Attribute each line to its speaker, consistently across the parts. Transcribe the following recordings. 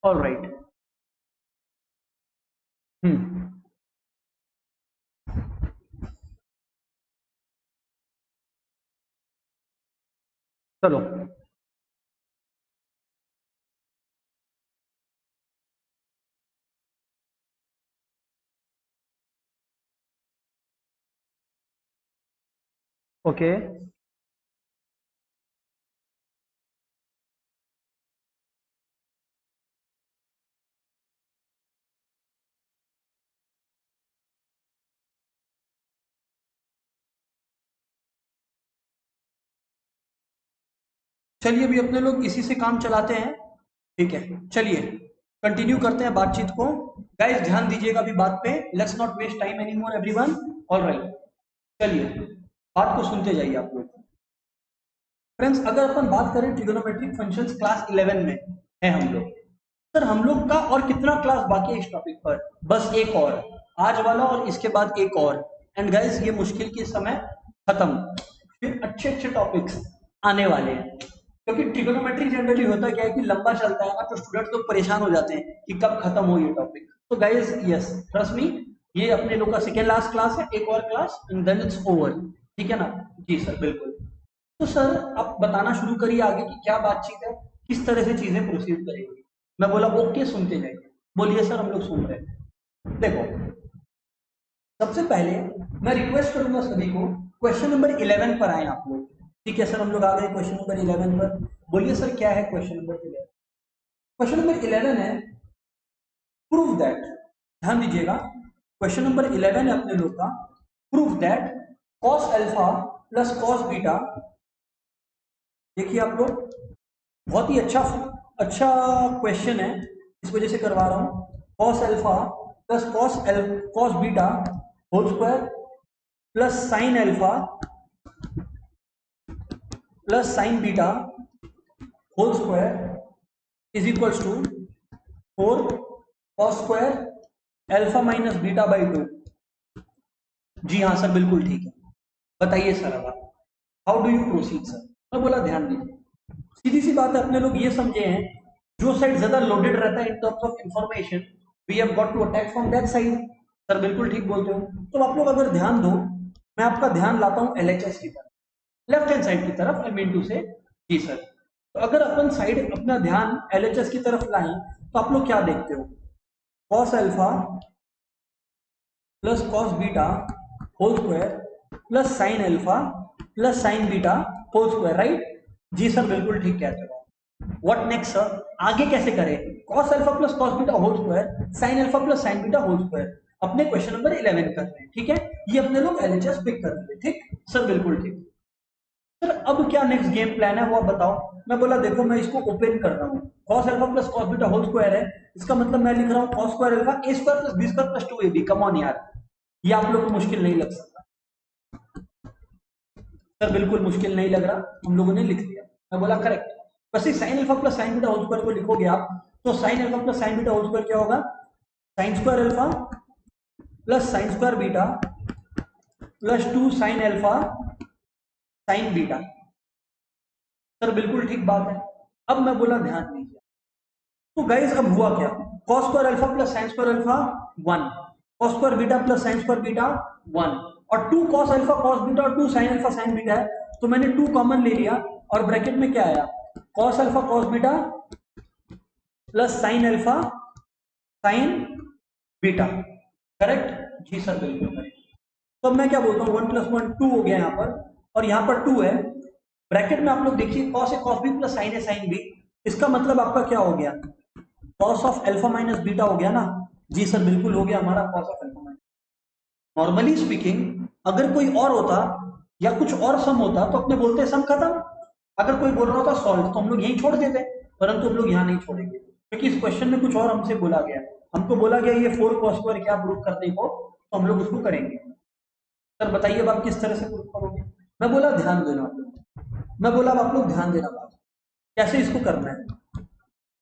Speaker 1: All right. हम्म। चलो। Okay. चलिए अभी अपने लोग इसी से काम चलाते हैं। ठीक है, चलिए कंटिन्यू करते हैं बातचीत को। गाइस ध्यान दीजिएगा अभी बात पे, let's not waste time any more everyone. All right, चलिए बात को सुनते जाइए आप लोग। फ्रेंड्स अगर अपन बात करें ट्रिगोनोमेट्रिक फंक्शंस क्लास 11 में है हम लोग। सर हम लोग का और कितना क्लास बाकी है इस टॉपिक पर? बस एक और, आज वाला और इसके बाद एक और। एंड गाइस ये मुश्किल के समय खत्म, फिर अच्छे अच्छे टॉपिक्स आने वाले हैं। क्योंकि ट्रिगोनोमेट्री जनरली होता क्या है कि लंबा चलता है ना, तो स्टूडेंट्स लोग परेशान हो जाते हैं कि कब खत्म हो ये टॉपिक। तो गाइस यस ट्रस्ट मी, ये अपने लोग का सेकेंड लास्ट क्लास है, एक और class and then it's over. ठीक है ना? जी सर बिल्कुल। तो सर आप बताना शुरू करिए आगे की क्या बातचीत है, किस तरह से चीजें प्रोसीड करेंगी। मैं बोला ओके सुनते जाइए। बोलिए सर हम लोग सुन रहे हैं। देखो सबसे पहले मैं रिक्वेस्ट करूंगा सभी को, क्वेश्चन नंबर 11 पर आए आप लोग। ठीक है सर, हम लोग आ गए क्वेश्चन नंबर 11 पर। बोलिए सर क्या है क्वेश्चन नंबर 11? क्वेश्चन नंबर 11 है प्रूव दैट, ध्यान दीजिएगा, क्वेश्चन नंबर 11 है अपने लोग का, prove that cos alpha plus cos beta. देखिए आप लोग, बहुत ही अच्छा अच्छा क्वेश्चन है, इस वजह से करवा रहा हूं। Cos alpha plus cos beta whole square plus sine alpha plus sine beta whole square is equals to 4 cos square alpha minus beta by 2। जी हाँ सर बिल्कुल ठीक है। बताइए सर अब how do you proceed sir? मैं बोला ध्यान दीजिए, सीधी सी बात है, अपने लोग ये समझे हैं जो साइड ज्यादा लोडेड रहता है in terms of information, we have got to attack from that side. Sir बिल्कुल ठीक बोलते हो। तो आप लोग अगर ध्यान दो, मैं आपका ध्यान लाता हूं एलएचएस की तरफ, लेफ्ट हैंड साइड की तरफ, आई मीन टू से। जी सर। तो अगर अपन साइड अपना ध्यान एलएचएस की तरफ लाएं तो आप लोग क्या देखते हो? Cos alpha plus cos beta whole square plus sine alpha plus sine beta whole square, right? जी सर बिल्कुल ठीक कहते हो। व्हाट नेक्स्ट सर, आगे कैसे करें? Cos alpha plus cos beta whole square sine alpha plus sine beta whole square, अपने question number 11 कर रहे हैं। ठीक है, ये अपने लोग एलएचएस पिक कर रहे हैं। ठीक सर बिल्कुल ठीक। सर अब क्या नेक्स्ट गेम प्लान है वो आप बताओ। मैं बोला देखो मैं इसको ओपन कर रहा हूँ, cos alpha plus cos beta whole square है, इसका मतलब मैं लिख रहा हूँ cos square alpha a square plus b square plus 2ab। Come on यार, ये आप लोग को मुश्किल नहीं लग सकता? सर बिल्कुल मुश्किल नहीं लग रहा, हम लोगों ने लिख दिया। मैं बोला करेक्ट। वैसे sine alpha plus sine beta whole square को लिखोगे आप, तो sine alpha plus sine beta whole square क्या होगा? Sine square alpha plus sine square beta plus 2 sine alpha sine beta. Sir बिल्कुल ठीक बात है। अब मैं बोला ध्यान दीजिए, तो गाइस अब हुआ क्या? cos square alpha plus sin square alpha 1, cos square beta plus sin square beta 1, और 2 cos अल्फा cos बीटा और 2 sin अल्फा sin बीटा है, तो मैंने 2 कॉमन ले लिया और ब्रैकेट में क्या आया? cos alpha cos beta plus sin alpha sin beta. Correct? जी सर बिल्कुल करेक्ट। तो अब मैं क्या बोलता हूँ, 1 प्लस 1 2 हो गया यहाँ पर, और यहाँ पर 2 है। ब्रैकेट में आप लोग देखिए cos है cos b प्लस sin है sin b, इसका मतलब आपका क्या हो गया? Cos of alpha minus beta हो गया ना? जी सर बिल्कुल हो गया हमारा cos of alpha minus. Normally speaking अगर कोई और होता या कुछ और सम होता तो अपने बोलते सम खत्म, अगर कोई बोल रहा होता सॉल्व तो हम लोग यहीं छोड़ देते, परंतु हम लोग यहाँ नहीं छोड़ेंगे क्योंकि इस क्वेश्चन में कुछ और हमसे बोला गया है। हमको बोला गया ये 4 cos स्क्वायर क्या प्रूव करने को, तो हम लोग उसको करेंगे। सर बताइए अब आप किस तरह से प्रूव करोगे? मैं बोला ध्यान देना आप लोग, मैं बोला अब आप लोग ध्यान देना बात, कैसे इसको करना है।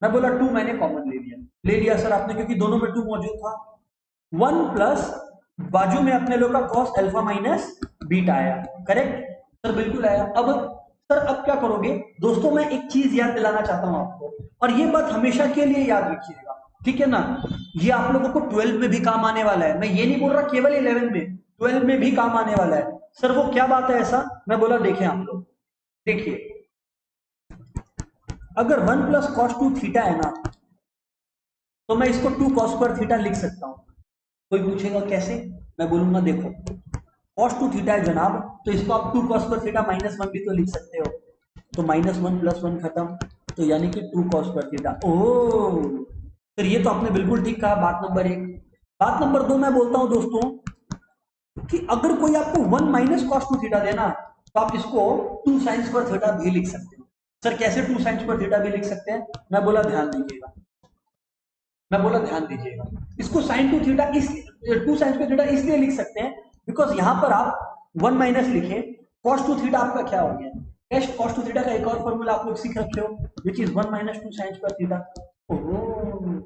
Speaker 1: मैं बोला 2 मैंने कॉमन ले लिया सर आपने, क्योंकि दोनों में 2 मौजूद था। 1 प्लस बाजू में अपने लोग का cos अल्फा माइनस बीटा आया। करेक्ट? सर बिल्कुल आया। अब सर अब क्या करोगे दोस्तों, मैं एक चीज याद दिलाना चाहता हूं आपको, और ये बात हमेशा के लिए याद रखिएगा, ठीक है ना। ये आप लोगों को 12 में भी काम आने वाला है, मैं ये नहीं बोल रहा केवल 11 में, 12 में भी काम आने वाला है। सर वो क्या बात है ऐसा, मैं बोला देखें आप लोग, देखिए अगर 1 प्लस कॉस 2 थीटा है ना, तो मैं इसको 2 कॉस स्क्वायर थीटा लिख सकता हूं। कोई पूछेगा कैसे, मैं बोलूंगा देखो कॉस 2 थीटा है जनाब, तो इसको आप 2 कॉस स्क्वायर थीटा माइनस 1 भी तो लिख सकते हो, तो -1 + 1 खत्म, तो यानी कि 2 कॉस स्क्वायर थीटा। ओह, फिर ये तो आपने बिल्कुल ठीक कहा, बात नंबर 1। बात नंबर 2 मैं बोलता हूं दोस्तों कि अगर कोई आपको 1 माइनस कॉस 2 थीटा देना, तो आप इसको 2 साइन स्क्वायर थीटा भी लिख सकते हो। सर कैसे 2 साइन स्क्वायर थीटा भी लिख सकते हैं, मैं बोला ध्यान दीजिएगा, मैं बोला ध्यान दीजिएगा, इसको साइन 2 थीटा इस 2 साइन स्क्वायर थीटा इसलिए लिख सकते हैं बिकॉज यहां पर आप 1 माइनस लिखे, cos 2 थीटा आपका क्या हो गया, टेस्ट cos 2 थीटा का एक और फॉर्मूला आप लोग सीख रखे हो, which is 1 minus 2 sine square theta. Oh,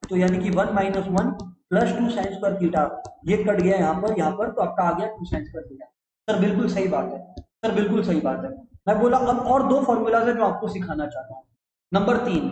Speaker 1: तो यानी कि 1 minus 1 plus 2 sine square theta, ये कट गया यहाँ पर तो आपका आ गया 2 साइन स्क्वायर थीटा। सर बिल्कुल सही बात है, सर बिल्कुल सही बात है। मैं बोला अब और 2 फॉर्मूलाज है जो आपको सिखाना चाहता हूँ। नंबर 3,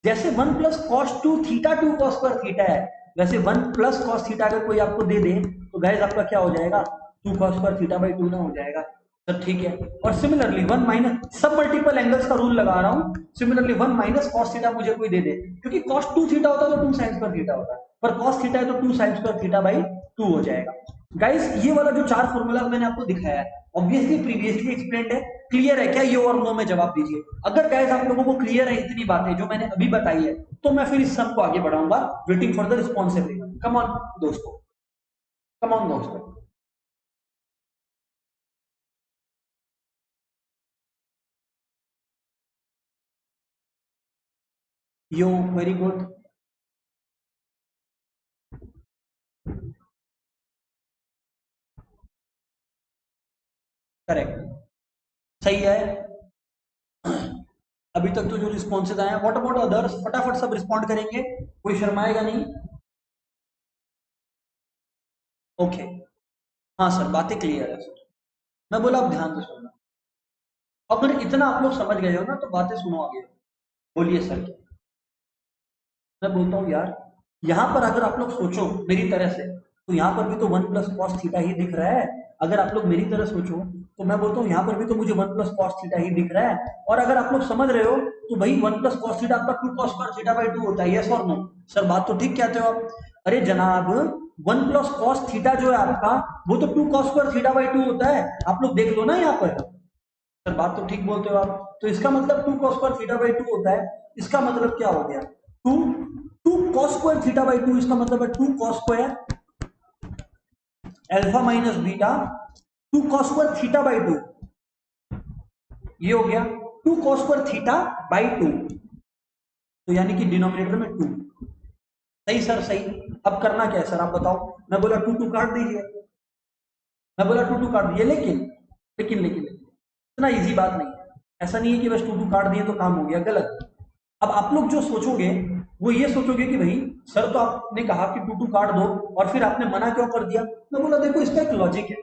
Speaker 1: जैसे 1 plus cos 2 theta 2 cos square theta है, वैसे 1 प्लस कॉस थीटा अगर कोई आपको दे दे तो गाइस आपका क्या हो जाएगा, 2 कॉस स्क्वायर थीटा बाई 2 ना हो जाएगा। सर ठीक है, और सिमिलरली 1 माइनस, सब मल्टीपल एंगल्स का रूल लगा रहा हूं, सिमिलरली 1 माइनस कॉस थीटा मुझे कोई दे दे, क्योंकि कॉस 2 थीटा होता है तो 2 साइन स्क्वायर थीटा होता है, पर कॉस थीटा है तो 2 साइन स्क्वायर थीटा बाई 2 हो जाएगा। गाइस ये वाला जो 4 फॉर्मूला मैंने आपको दिखाया है, ऑब्वियसली प्रीवियसली एक्सप्लेन्ड है, क्लियर है क्या, ये और नो में जवाब दीजिए। अगर गाइस आप लोगों को क्लियर है इतनी बातें जो मैंने अभी बताई है, तो मैं फिर इस सम को आगे बढ़ाऊंगा, waiting for the responsive. Come on दोस्तों, कम ऑन दोस्तों। यो वेरी गुड, करेक्ट, सही है। अभी तक तो जो रिस्पॉन्सेज आए हैं, व्हाट अबाउट अदर्स, फटाफट सब रिस्पॉन्ड करेंगे, कोई शर्माएगा नहीं। ओके, हाँ सर बातें क्लियर है सर, मैं बोला आप ध्यान से सुनना, अगर इतना आप लोग समझ गए हो ना तो बातें सुनो आगे। बोलिए सर क्या, मैं बोलता हूँ यार, यहाँ पर अगर आप लोग सोचो मेरी तरह से, तो यहाँ पर भी तो 1 प्लस कॉस थीटा ही दिख रहा है। अगर आप लोग मेरी तरह सोचो तो मैं बोलता हूँ यहाँ पर भी तो मुझे 1 प्लस कॉस थीटा ही दिख रहा है, और अगर आप लोग समझ रहे हो तो भाई 1 प्लस कॉस थीटा आपका 2 कॉस स्क्वायर थीटा बाई 2 होता है, यस और नो। सर बात तो ठीक कहते हो आप, अरे जनाब 1 प्लस कॉस थीटा जो है आपका, वो तो 2 कॉस स्क्वायर थीटा बाई 2 होता है, आप लोग देख लो ना यहाँ पर। सर बात तो ठीक बोलते हो आप, तो इसका मतलब 2 cos स्क्वायर थीटा बाई 2 होता है, इसका मतलब क्या हो गया, 2 2 cos स्क्वायर थीटा बाई 2, इसका मतलब है 2 cos square alpha minus beta 2 cos square theta by 2, ये हो गया 2 cos स्क्वायर थीटा बाई 2, तो यानी कि डिनोमिनेटर में 2। सही सर सही, अब करना क्या है सर आप बताओ, मैं बोला 2 2 काट दीजिए, मैं बोला 2 2 काट दीजिए, लेकिन इतना इजी बात नहीं है, ऐसा नहीं है कि बस 2 2 काट दिए तो काम हो गया, गलत। अब आप लोग जो सोचोगे वो ये सोचोगे कि भाई सर तो आपने कहा कि 2 2 काट दो और फिर आपने मना क्यों कर दिया, मैं बोला देखो इसका एक लॉजिक है।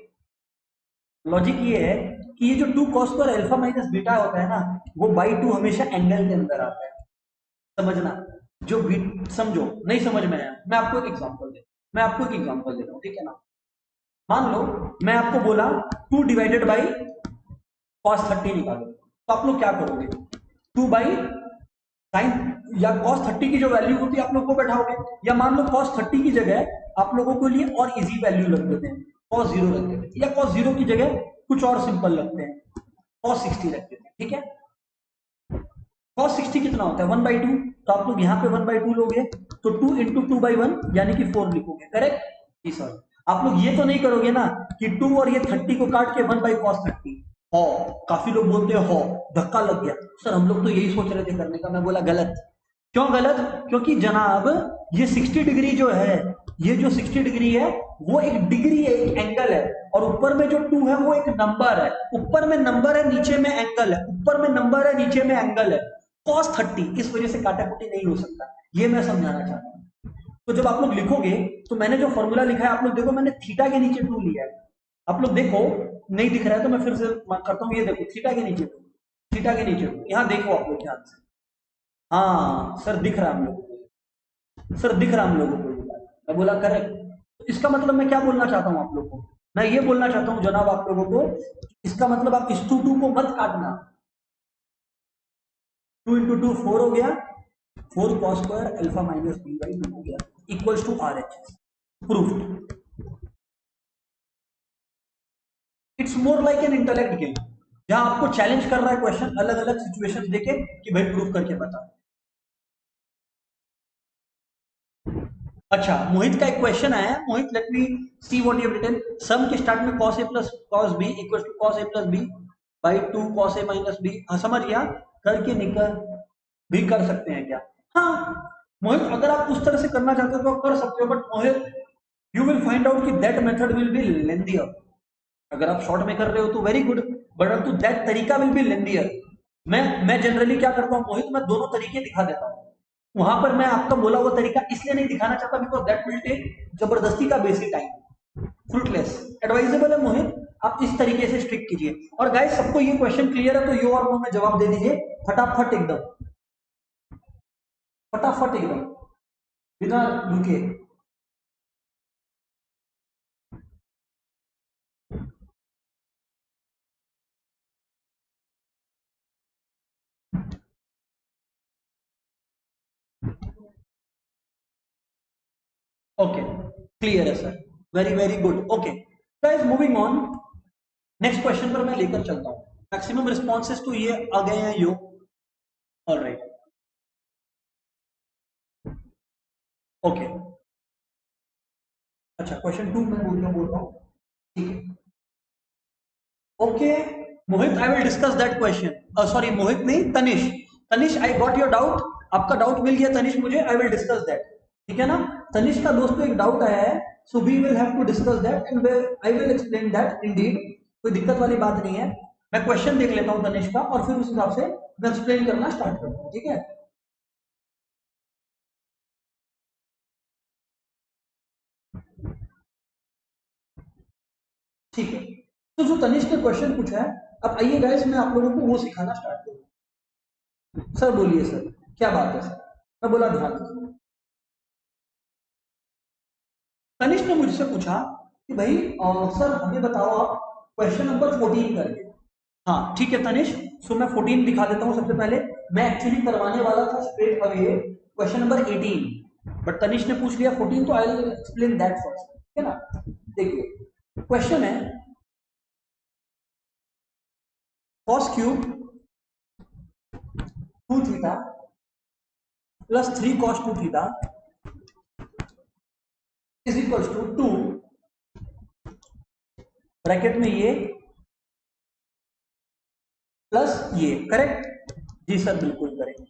Speaker 1: लॉजिक ये है कि ये जो 2 cos square alpha minus beta होता है ना, वो बाई 2 हमेशा एंगल के अंदर आता है, समझना। जो समझो, नहीं समझ में आया मैं आपको एक एग्जांपल दे, मैं आपको एक एग्जांपल देता हूँ, ठीक है ना। मान लो मैं आपको बोला 2 डिवाइडेड बाई cos 30 निकालो, तो आप लोग क्या करोगे, 2 बाई साइन या cos 30 की जो वैल्यू होती है आप लोग को बैठाओगे, या मान लो cos 30 की जगह आप लोगों के लिए और इजी वैल्यू रख देते हैं, cos 0 रख देते हैं, या cos 0 की जगह कुछ और सिंपल रखते हैं, cos 60 रख देते हैं, ठीक है। cos 60 कितना होता है 1/2, तो आप लोग यहाँ पे 1/2 लोगे, तो 2 इंटू 2/1 यानी कि 4 लिखोगे, करेक्ट जी सर। आप लोग ये तो नहीं करोगे ना कि 2 और ये 30 को काट के 1 बाई cos 30, हो, काफी लोग बोलते हैं हो, धक्का लग गया सर, हम लोग तो यही सोच रहे थे करने का, मैं बोला गलत। क्यों गलत, क्योंकि जनाब ये 60 डिग्री जो है, ये जो 60 डिग्री है वो एक डिग्री है, एक एंगल है, और ऊपर में जो 2 है वो एक नंबर है, ऊपर में नंबर है नीचे में एंगल है, ऊपर में नंबर है नीचे में एंगल है, cos 30 इस वजह से काटाकुटी नहीं हो सकता, ये मैं समझाना चाहता हूँ। तो जब आप लोग लिखोगे तो मैंने जो फॉर्मूला लिखा है आप लोग देखो, मैंने थीटा के नीचे 2 लिया है, आप लोग देखो नहीं दिख रहा है तो मैं फिर से करता हूँ, ये देखो थीटा के नीचे, थीटा के नीचे यहाँ देखो आप लोग ध्यान से। हाँ सर दिख रहा है हम लोगों को, सर दिख रहा है हम लोगों को, मैं बोला करेक्ट। इसका मतलब मैं क्या बोलना चाहता हूँ आप लोगों को, मैं ये बोलना चाहता हूँ जनाब आप लोगों को, इसका मतलब आप इस 2 को मत काटना। 2 इंटू 2 4 हो गया, 4 cos square alpha minus b by 2 हो गया equals to R H S, proof. It's more like an intellect game, जहां आपको चैलेंज कर रहा है क्वेश्चन अलग अलग सिचुएशंस देके कि भाई प्रूफ करके बता। अच्छा मोहित का एक क्वेश्चन आया है, Mohit let me see what you have written. Sum के स्टार्ट में cos a plus cos b equals to cos a plus b by 2 cos a minus b। हाँ समझ गया, करके निकल भी कर सकते हैं क्या? हाँ मोहित अगर आप उस तरह से करना चाहते हो तो आप कर सकते हो, but Mohit you will find out कि that method will be lengthier. अगर आप शॉर्ट में कर रहे हो तो very good, but to that तरीका विल बी लेंथियर। मैं जनरली क्या करता हूँ मोहित, मैं दोनों तरीके दिखा देता हूँ। वहां पर मैं आपका बोला हुआ तरीका इसलिए नहीं दिखाना चाहता बिकॉज दैट विल टेक जबरदस्ती का बेसिक टाइम, फ्रूटलेस। एडवाइजेबल है मोहित आप इस तरीके से स्ट्रिक कीजिए। और गाइस सबको ये क्वेश्चन क्लियर है तो यो और नो में जवाब दे दीजिए फटाफट एकदम, फटाफट एकदम बिना रुके। ओके क्लियर है sir, very very good. Okay guys moving on, next question पर मैं लेकर चलता हूं। मैक्सिमम रिस्पॉन्सेज तो ये आ गए हैं यो, ऑलराइट ओके। अच्छा क्वेश्चन 2 मैं बोल रहा हूँ, ठीक है okay. Mohit I will discuss that question, sorry Mohit नहीं Tanish, Tanish I got your doubt, आपका डाउट मिल गया तनिष मुझे, आई विल डिस्कस दैट, ठीक है ना। तनिष का दोस्तों एक डाउट आया है, so we will have to discuss that and I will explain that indeed, कोई दिक्कत वाली बात नहीं है। मैं क्वेश्चन देख लेता हूं तनिष का और फिर उस हिसाब से मैं एक्सप्लेन करना स्टार्ट करता हूं, ठीक है। ठीक है तो जो तनिष ने क्वेश्चन पूछा है, अब आइए गाइस मैं आप लोगों को वो सिखाना स्टार्ट करूँ। सर बोलिए सर क्या बात है सर, मैं बोला ध्यान से। तनिष ने मुझसे पूछा कि भाई सर हमें बताओ आप क्वेश्चन नंबर 14 करके। हाँ ठीक है तनिष, सो मैं 14 दिखा देता हूँ सबसे पहले। मैं एक्चुअली करवाने वाला था straight away question number 18, but Tanish ने पूछ लिया 14 तो I will explain that first, ठीक है ना। देखिए क्वेश्चन है cos क्यूब 2 थीटा प्लस 3 cos 2 थीटा इज इक्वल्स टू 2 ब्रैकेट में ये प्लस ये, करेक्ट? जी सर बिल्कुल करेक्ट।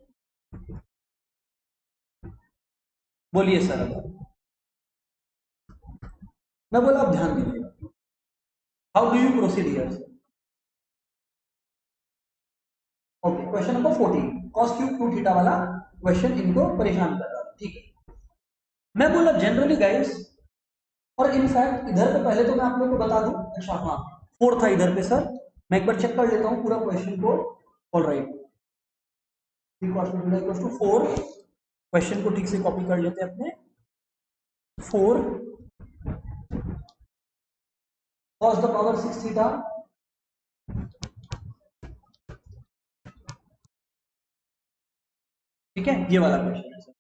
Speaker 1: बोलिए सर अब मैं बोला आप ध्यान दीजिए, how do you proceed here. Okay question number 14 cos cube 2 theta वाला क्वेश्चन इनको परेशान कर रहा था, ठीक है। मैं बोला जनरली गाइस, और इनफैक्ट इधर पे पहले तो मैं आप लोगों को बता दूं, अच्छा हाँ 4 था इधर पे सर, मैं एक बार चेक कर लेता हूँ पूरा क्वेश्चन को, ऑलराइट 3 cos 2 थीटा इक्वल्स टू 4, क्वेश्चन को ठीक से कॉपी कर लेते हैं अपने। 4 cos द पावर 6 थीटा ठीक है, ये वाला क्वेश्चन है सर,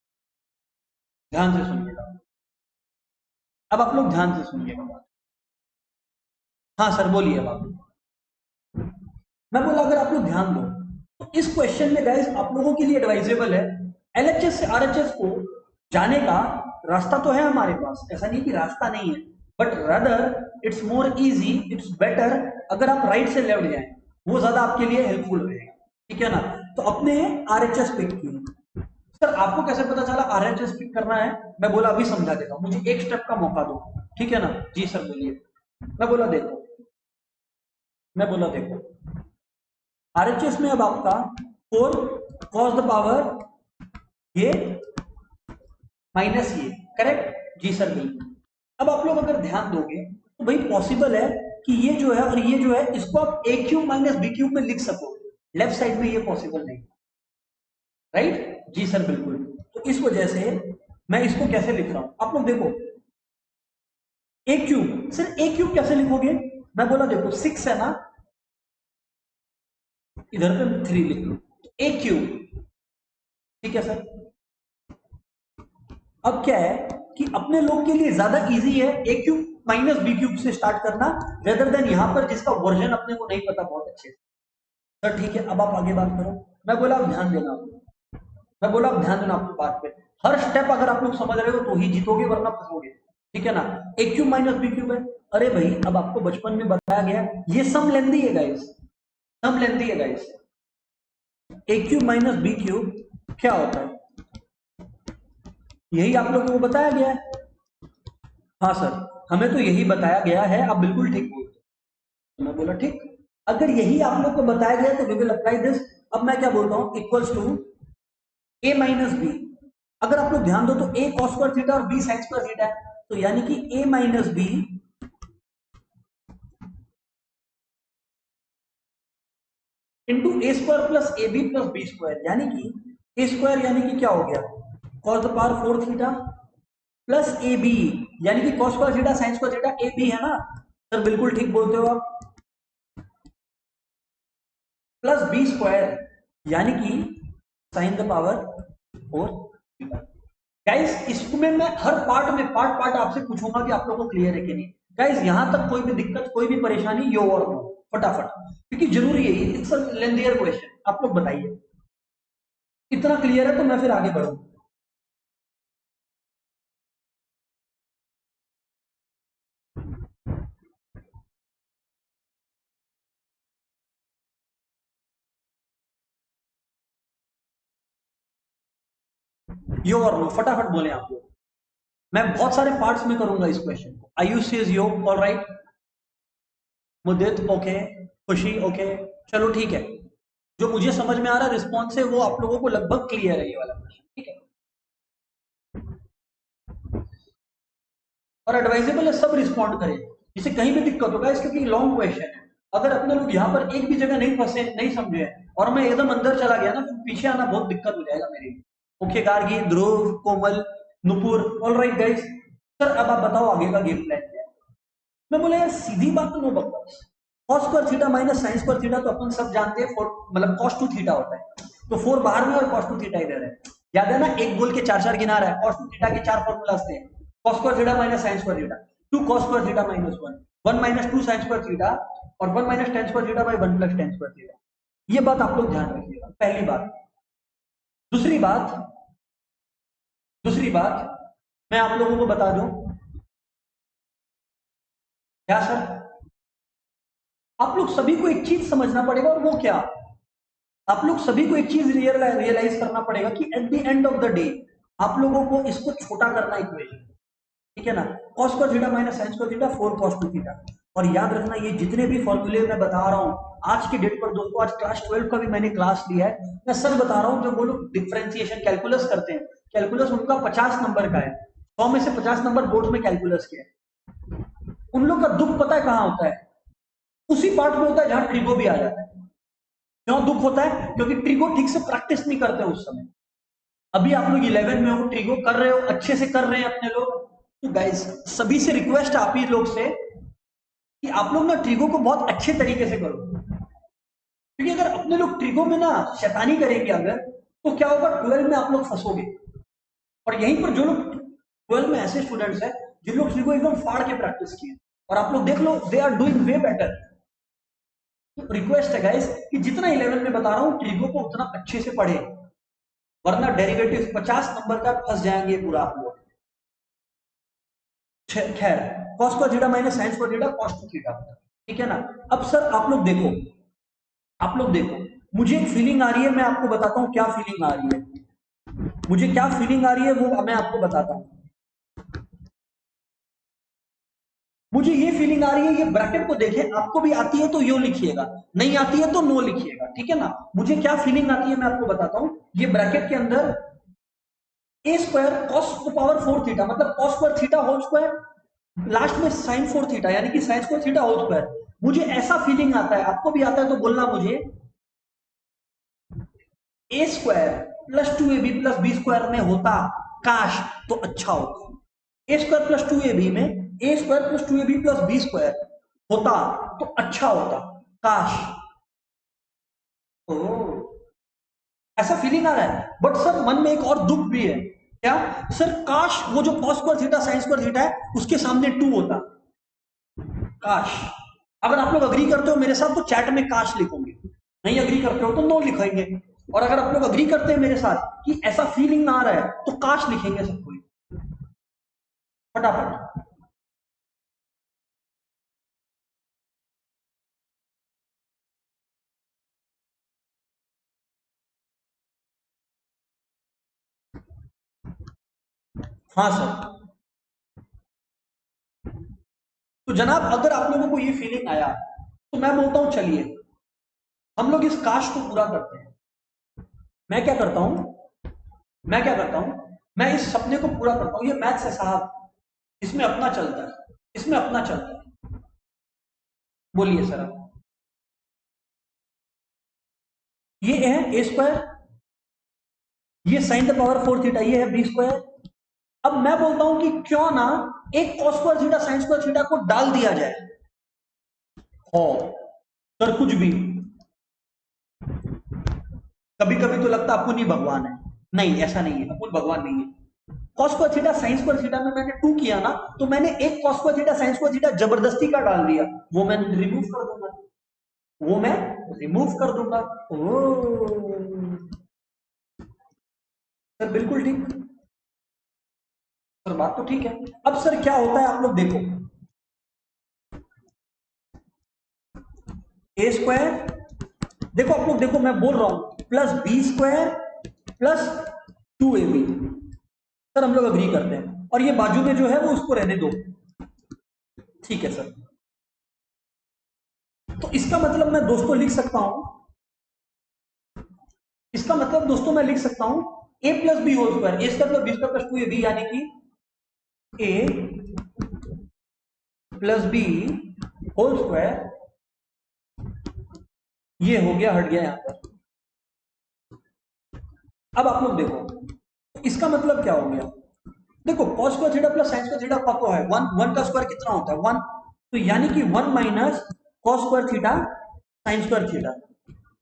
Speaker 1: ध्यान से सुनिएगा। अब आप लोग ध्यान से सुनिएगा बात। हाँ सर बोलिए अब आप। मैं बोला अगर आप लोग ध्यान दो तो इस क्वेश्चन में गाइस आप लोगों के लिए एडवाइजेबल है, एलएचएस से आरएचएस को जाने का रास्ता तो है हमारे पास, ऐसा नहीं कि रास्ता नहीं है, but rather it's more easy, it's better अगर आप राइट से लेफ्ट जाएं, वो ज्यादा आपके लिए हेल्पफुल रहेगा, ठीक है ना। तो अपने आरएचएस पिक किए। सर आपको कैसे पता चला आरएचएस पिक करना है? मैं बोला अभी समझा देता हूँ, मुझे एक स्टेप का मौका दो, ठीक है ना। जी सर बोलिए। मैं बोला देखो, मैं बोला देखो आरएचएस में अब आपका 4 cos द पावर ये माइनस ये, करेक्ट? जी सर बिल्कुल। अब आप लोग अगर ध्यान दोगे तो भाई पॉसिबल है कि ये जो है और ये जो है इसको आप a cube minus b cube में लिख सको, लेफ्ट साइड में ये पॉसिबल नहीं, राइट? जी सर बिल्कुल। तो इस वजह से मैं इसको कैसे लिख रहा हूं, आप लोग देखो, a cube, sir a cube कैसे लिखोगे? मैं बोला देखो 6 है ना, इधर पे 3 लिख लो, a क्यूब, ठीक है सर। अब क्या है कि अपने लोग के लिए ज्यादा इजी है a cube minus b cube से स्टार्ट करना, रेदर देन यहां पर जिसका वर्जन अपने को नहीं पता बहुत अच्छे से। सर ठीक है, अब आप आगे बात करो। मैं बोला आप ध्यान देना, मैं बोला आप ध्यान देना आपकी बात पे, हर स्टेप अगर आप लोग समझ रहे हो तो ही जीतोगे वरना फंसोगे, ठीक है ना? a cube minus b cube है, अरे भाई अब आपको बचपन में बताया गया, ये सम लेंदी है गाइस, सम लेंदी है guys. a cube minus b cube क्या होता है, यही आप लोगों को बताया गया है। हाँ सर, हमें तो यही बताया गया है, आप बिल्कुल ठीक बोलते हो। मैं बोला ठीक, अगर यही आप लोग को बताया गया तो वी विल अप्लाई दिस। अब मैं क्या बोलता हूँ, equals to a minus b, अगर आप लोग ध्यान दो तो a cos स्क्वायर थीटा और b sin स्क्वायर थीटा है, तो यानी कि a minus b into a square plus a b plus b square, यानी कि a स्क्वायर यानी कि क्या हो गया, cos the power 4 theta plus a b, यानी कि cos square theta sin square theta a b है ना सर, बिल्कुल ठीक बोलते हो आप, प्लस बी स्क्वायर यानी कि sine the power 4 theta. Guys इसमें मैं हर पार्ट में पार्ट आपसे पूछूंगा कि आप लोगों को क्लियर है कि नहीं। गाइस यहां तक कोई भी दिक्कत कोई भी परेशानी, यो और नो फटाफट, क्योंकि जरूरी है, इट्स अ लेंथियर क्वेश्चन। आप लोग बताइए, इतना क्लियर है तो मैं फिर आगे बढ़ूं। यो और नो फटाफट बोले आप लोग, मैं बहुत सारे पार्ट्स में करूंगा इस क्वेश्चन को। Ayush is yo, alright, Mudit okay, खुशी ओके, चलो ठीक है, जो मुझे समझ में आ रहा है रिस्पॉन्स है वो आप लोगों को लगभग क्लियर है ये वाला क्वेश्चन, ठीक है। और एडवाइजेबल है सब रिस्पॉन्ड करें, जिसे कहीं भी दिक्कत होगा, इसके क्योंकि लॉन्ग क्वेश्चन है। अगर अपने लोग यहाँ पर एक भी जगह नहीं फंसे, नहीं समझे और मैं एकदम अंदर चला गया ना, तो पीछे आना बहुत दिक्कत हो जाएगा मेरे लिए। ओके गार्गी, ध्रुव, कोमल, नुपुर, ऑलराइट गाइस। सर अब आप बताओ आगे का गेम प्लान क्या है? मैं बोला यार सीधी बात, तो नो बकवास, cos square theta minus sin square theta तो अपन सब जानते हैं, मतलब cos 2 थीटा होता है, तो 4 बाहर में और cos 2 थीटा इधर है। याद है ना, एक गोल के चार चार किनारा है, cos 2 थीटा के चार फॉर्मूलाज थे, cos square theta minus sin square theta, 2 cos square theta minus 1, 1 minus 2 sin square theta और 1 minus tan square theta by 1 plus tan square theta. ये बात आप लोग ध्यान रखिएगा, पहली बात। दूसरी बात, दूसरी बात मैं आप लोगों को बता दूं, क्या सर, आप लोग सभी को एक चीज समझना पड़ेगा, और वो क्या, आप लोग सभी को एक चीज रियलाइज करना पड़ेगा कि at the end of the day आप लोगों को इसको छोटा करना इक्वेशन, ठीक है ना? cos square theta minus sin square theta 4 cos 2 theta. और याद रखना ये जितने भी फॉर्मूले मैं बता रहा हूं आज के डेट पर दोस्तों, आज क्लास 12 का भी मैंने क्लास लिया है, मैं सच बता रहा हूं, जब वो लोग डिफरेंशिएशन कैलकुलस करते हैं, कैलकुलस उनका 50 नंबर का है, 100 में से 50 नंबर बोर्ड में कैलकुलस के है। उन लोग का दुख पता है कहां होता है? उसी पार्ट में होता है जहां ट्रिगो भी आ जाता है। क्यों दुख होता है? क्योंकि ट्रिगो ठीक से प्रैक्टिस नहीं करते उस समय। अभी आप लोग 11 में हो, ट्रिगो कर रहे हो, अच्छे से कर रहे हैं अपने लोग, तो गाइस सभी से रिक्वेस्ट है आप ही लोग से कि आप लोग ना ट्रिगो को बहुत अच्छे तरीके से करो, क्योंकि अगर अपने लोग ट्रिगो में ना शैतानी करेंगे अगर, तो क्या होगा, 12 में आप लोग फंसोगे। और यहीं पर जो लोग 12 में ऐसे स्टूडेंट्स हैं जिन लोग ट्रिगो एकदम फाड़ के प्रैक्टिस किए, और आप लोग देख लो they are doing way better. तो रिक्वेस्ट है गाइस कि जितना 11 में बता रहा हूं ट्रिगो को उतना अच्छे से पढ़े, वरना डेरिवेटिव 50 नंबर का फंस जाएंगे पूरा आप लोग। खैर, cos square theta minus sin square theta cos 2 theta, ठीक है ना? अब सर आप लोग देखो, आप लोग देखो, मुझे एक फीलिंग आ रही है, मैं आपको बताता हूं क्या फीलिंग आ रही है, मुझे क्या फीलिंग आ रही है वो मैं आपको बताता हूं। मुझे ये फीलिंग आ रही है, ये ब्रैकेट को देखे, आपको भी आती है तो यो लिखिएगा, नहीं आती है तो नो लिखिएगा, ठीक है ना? मुझे क्या फीलिंग आती है मैं आपको बताता हूं। ये ब्रैकेट के अंदर ए स्क्वायर cos को पावर 4 थीटा, मतलब cos square theta whole square last में साइन फोर थीटा यानी कि sine square theta whole square. मुझे ऐसा फीलिंग आता है, आपको भी आता है तो बोलना मुझे, a square plus two a b plus b square में होता काश तो अच्छा होता। A square plus two a b में a square plus two a b plus b square होता तो अच्छा होता काश। ओ, ऐसा फीलिंग आ रहा है। बट सर मन में एक और दुख भी है। क्या सर? काश वो जो cos square theta sine square theta है उसके सामने टू होता। काश। अगर आप लोग अग्री करते हो मेरे साथ तो चैट में काश लिखोगे, नहीं अग्री करते हो तो नो लिखेंगे। और अगर आप लोग अग्री करते हैं मेरे साथ कि ऐसा फीलिंग ना आ रहा है तो काश लिखेंगे सबको फटाफट। हाँ सर। तो जनाब अगर आप लोगों को ये फीलिंग आया तो मैं बोलता हूं चलिए हम लोग इस काश को पूरा करते हैं। मैं क्या करता हूं, मैं इस सपने को पूरा करता हूं। ये मैथ्स है साहब, इसमें अपना चलता है, इसमें अपना चलता है। बोलिए सर आप। ये है ए स्क्वायर, ये sine the power four theta, ये है बी स्क्वायर। अब मैं बोलता हूं कि क्यों ना एक cos square theta sine square theta को डाल दिया जाए। हो सर कुछ भी। कभी कभी तो लगता है अपुन ही भगवान है। नहीं ऐसा नहीं है, अपुन भगवान नहीं है। Cos square theta sine square theta में मैंने टू किया ना, तो मैंने एक cos square theta sine square theta जबरदस्ती का डाल दिया, वो मैं रिमूव कर दूंगा, वो मैं रिमूव कर दूंगा। ओ सर बिल्कुल ठीक। सर बात तो ठीक है। अब सर क्या होता है आप लोग देखो, ए स्क्वायर, देखो आप लोग देखो मैं बोल रहा हूं plus b square plus two a b. Sir हम लोग अग्री करते हैं और ये बाजू में जो है वो उसको रहने दो। ठीक है सर। तो इसका मतलब मैं दोस्तों लिख सकता हूं, इसका मतलब दोस्तों मैं लिख सकता हूं a plus b whole square, a square plus b square plus two a b, यानी कि a plus b whole square. ये हो गया, हट गया यहां पर। अब आप लोग देखो इसका मतलब क्या हो गया। देखो cos square theta plus sine square theta पता है, वन वन का स्क्वायर कितना होता है वन, तो यानी कि one minus cos square theta sine square theta.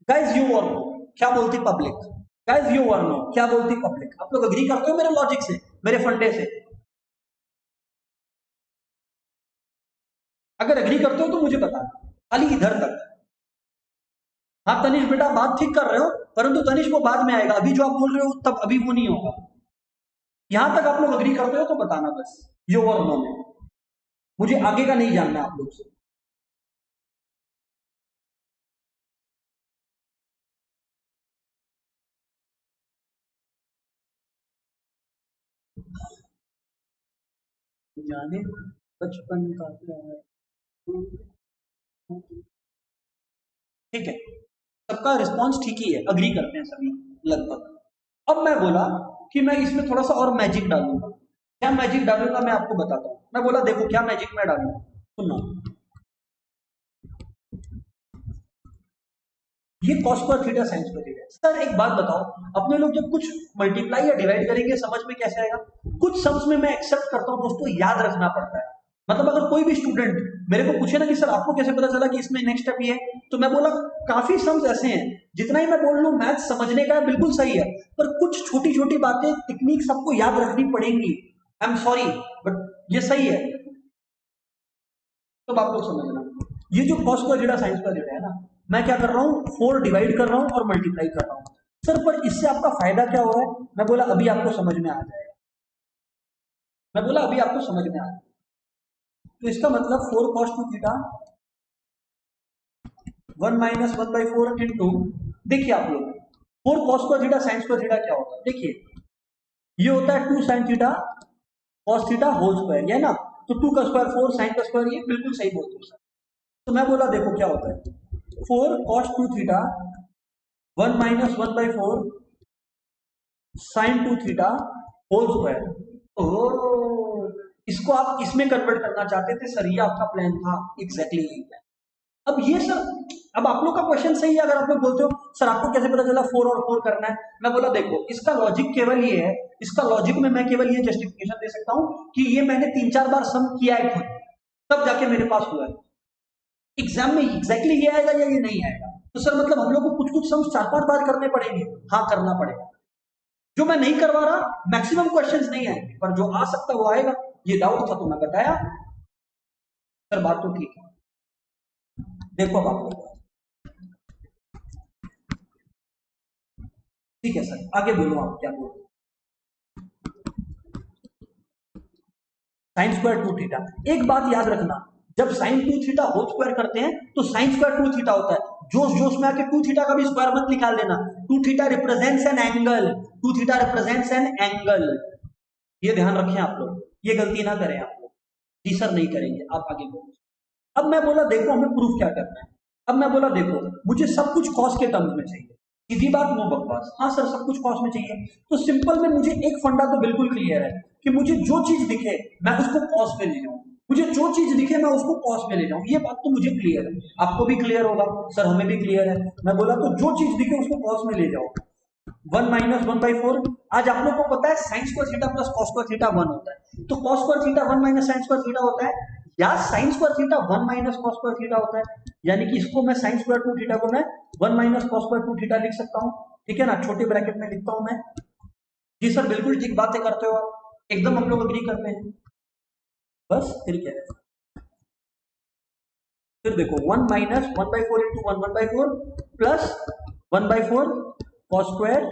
Speaker 1: Guys you और नो, क्या बोलती पब्लिक? गाइस यू और नो, क्या बोलती पब्लिक? आप लोग अग्री करते हो मेरे लॉजिक से, मेरे फंडे से? अगर अग्री करते हो तो मुझे बता, खाली इधर तक। हाँ तनिष बेटा बात ठीक कर रहे हो, परंतु तनिष वो बाद में आएगा, अभी जो आप बोल रहे हो तब अभी वो नहीं होगा। यहां तक आप लोग अग्री करते हो तो बताना बस, यो और नो में। मुझे आगे का नहीं जानना आप लोग से। जाने बचपन का क्या है। ठीक है, सबका रिस्पॉन्स ठीक ही है, अग्री करते हैं सभी लगभग। अब मैं बोला कि मैं इसमें थोड़ा सा और मैजिक डालूंगा। क्या मैजिक डालूंगा मैं आपको बताता हूँ। मैं बोला देखो क्या मैजिक मैं डालूंगा, सुनो। ये cos square theta sin square theta. Sir एक बात बताओ, अपने लोग जब कुछ मल्टीप्लाई या डिवाइड करेंगे समझ में कैसे आएगा? कुछ सम्स में मैं एक्सेप्ट करता हूँ दोस्तों, याद रखना पड़ता है। मतलब अगर कोई भी स्टूडेंट मेरे को पूछे ना कि सर आपको कैसे पता चला कि इसमें नेक्स्ट स्टेप ये है, तो मैं बोला काफी सम्स ऐसे हैं, जितना ही मैं बोल लूं मैथ समझने का बिल्कुल सही है, पर कुछ छोटी छोटी बातें टेक्निक सबको याद रखनी पड़ेंगी। आई एम सॉरी बट ये सही है। तो आप लोग समझना, ये जो cos square theta sin square theta है ना, मैं क्या कर रहा हूँ, फोर डिवाइड कर रहा हूँ और मल्टीप्लाई कर रहा हूँ। सर पर इससे आपका फायदा क्या हो रहा है? मैं बोला अभी आपको समझ में आ जाएगा, मैं बोला अभी आपको समझ में आ जाएगा। तो इसका मतलब four cos two theta one minus one by four into, देखिए आप लोग four cos square theta sine square theta क्या होता है, देखिए ये होता है two sine theta cos theta whole square, है ना? तो टू का स्क्वायर फोर, साइन का स्क्वायर, ये बिल्कुल सही बोलते हो सर। तो मैं बोला देखो क्या होता है, four cos two theta one minus one by four sine two theta whole square. ओ इसको आप इसमें कन्वर्ट करना चाहते थे सर, ये आपका प्लान था, एग्जैक्टली यही प्लान। अब ये सर, अब आप लोग का क्वेश्चन सही है, अगर आप लोग बोलते हो सर आपको कैसे पता चला 4 और 4 करना है, मैं बोला देखो इसका लॉजिक केवल ये है, इसका लॉजिक में मैं केवल ये जस्टिफिकेशन दे सकता हूं कि ये मैंने 3-4 बार सम किया है खुद, तब जाके मेरे पास हुआ है। एग्जाम में एग्जैक्टली ये आएगा या ये नहीं आएगा, तो सर मतलब हम लोग को कुछ कुछ सम 4-5 बार करने पड़ेंगे, हाँ करना पड़ेगा। जो मैं नहीं करवा रहा, मैक्सिमम क्वेश्चंस नहीं आएंगे, पर जो आ सकता है वो आएगा। ये डाउट था तो मैं बताया सर, बात तो ठीक है। देखो अब आप लोग, ठीक है सर, आगे बोलो आप क्या बोलो। साइन स्क्वायर 2 थीटा, एक बात याद रखना, जब साइन 2 थीटा होल स्क्वायर करते हैं तो साइन स्क्वायर 2 थीटा होता है। जोश जोश में आके 2 थीटा का भी स्क्वायर मत निकाल देना। 2 theta represents an angle, 2 theta represents an angle, ये ध्यान रखें आप लोग, ये गलती ना करें आप लोग। जी सर नहीं करेंगे, आप आगे बोलो। अब मैं बोला देखो हमें प्रूफ क्या करना है। अब मैं बोला देखो मुझे सब कुछ कॉस के टर्म्स में चाहिए, सीधी बात नो बकवास, हाँ सर सब कुछ कॉस में चाहिए। तो सिंपल में मुझे एक फंडा तो बिल्कुल क्लियर है कि मुझे जो चीज दिखे मैं उसको कॉस में ले जाऊं, मुझे जो चीज दिखे मैं उसको कॉस में ले जाऊं, ये बात तो मुझे क्लियर है, आपको भी क्लियर होगा सर, हमें भी क्लियर है। मैं बोला तो जो चीज दिखे उसको कॉस में ले जाओ। 1 माइनस 1/4, आज आप लोग को पता है sign square theta plus cos square theta 1 होता है, तो cos square theta 1 minus sine square theta होता है, या sign square theta 1 minus cos square theta होता है, यानी कि इसको मैं साइन स्क्वायर 2 थीटा को मैं 1 माइनस कॉस स्क्वायर 2 थीटा लिख सकता हूं, ठीक है ना, छोटे ब्रैकेट में लिखता हूं मैं। जी सर बिल्कुल ठीक बातें करते हो आप, एकदम हम लोग अग्री करते हैं। बस फिर क्या है, फिर देखो 1 minus 1/4 into 1/4 plus 1/4 cos square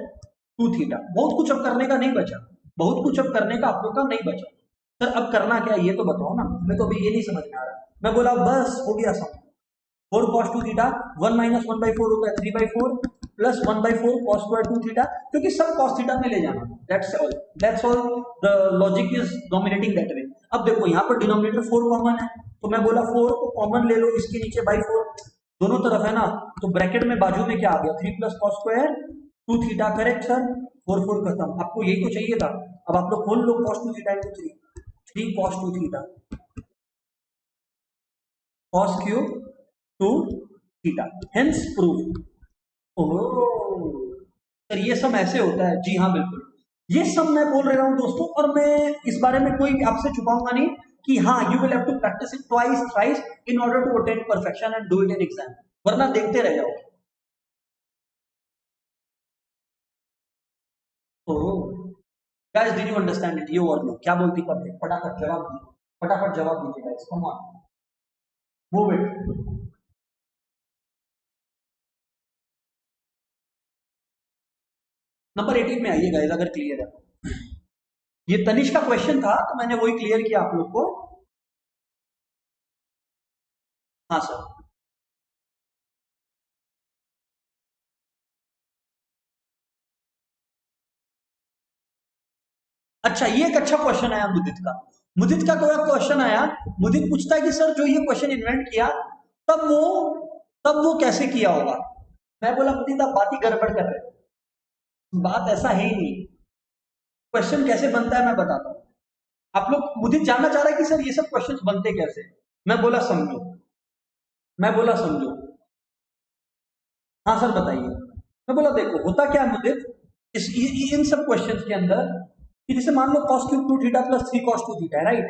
Speaker 1: 2 theta. बहुत कुछ अब करने का नहीं बचा, बहुत कुछ अब करने का आप लोग का नहीं बचा। सर अब करना क्या है ये तो बताओ ना, मैं तो अभी ये नहीं समझ में आ रहा। मैं बोला बस हो गया सब, 4 cos 2 थीटा, 1 माइनस 1/4 होता है 3/4 प्लस 1/4 cos स्क्वायर 2 थीटा, क्योंकि सब cos थीटा में ले जाना, that's all, the logic is dominating that way. अब देखो यहाँ पर डिनोमिनेटर 4 कॉमन है, तो मैं बोला 4 को कॉमन ले लो, इसके नीचे बाई 4 दोनों तरफ है ना, तो ब्रैकेट में बाजू में क्या आ गया 3 plus cos square 2 theta, correct sir, 4 खत्म, आपको यही तो चाहिए था। अब आप लोग खोल लो cos 2 theta into 3 cos 2 theta cos cube 2 theta, hence proof. Oh sir ये सब ऐसे होता है, जी हाँ बिल्कुल, ये सब मैं बोल रहा हूँ दोस्तों, और मैं इस बारे में कोई आपसे छुपाऊंगा नहीं कि हाँ you will have to practise it twice thrice in order to attain perfection and do it in exam, वरना देखते रह जाओ। Oh guys did you understand it, ये और नो क्या बोलती पब्लिक, फटाफट जवाब दीजिए, फटाफट जवाब दीजिए guys, come on move it. Number 18 में आइए गाइस अगर क्लियर है तो। ये तनिष का क्वेश्चन था तो मैंने वही क्लियर किया आप लोग को। हाँ सर, अच्छा ये एक अच्छा क्वेश्चन आया मुदित का, मुदित का कोई क्वेश्चन आया, मुदित पूछता है कि सर जो ये क्वेश्चन इन्वेंट किया तब वो तब वो कैसे किया होगा। मैं बोला मुदित आप बात ही गड़बड़ कर रहे हो, बात ऐसा है ही नहीं, क्वेश्चन कैसे बनता है मैं बताता हूँ। आप लोग, मुदित जानना चाह रहा है कि सर ये सब क्वेश्चन बनते कैसे, मैं बोला समझो, मैं बोला समझो, हाँ सर बताइए। मैं बोला देखो होता क्या है मुदित, इन सब क्वेश्चंस के अंदर कि जैसे मान लो cos क्यूब 2 थीटा प्लस 3 cos 2 थीटा है, राइट,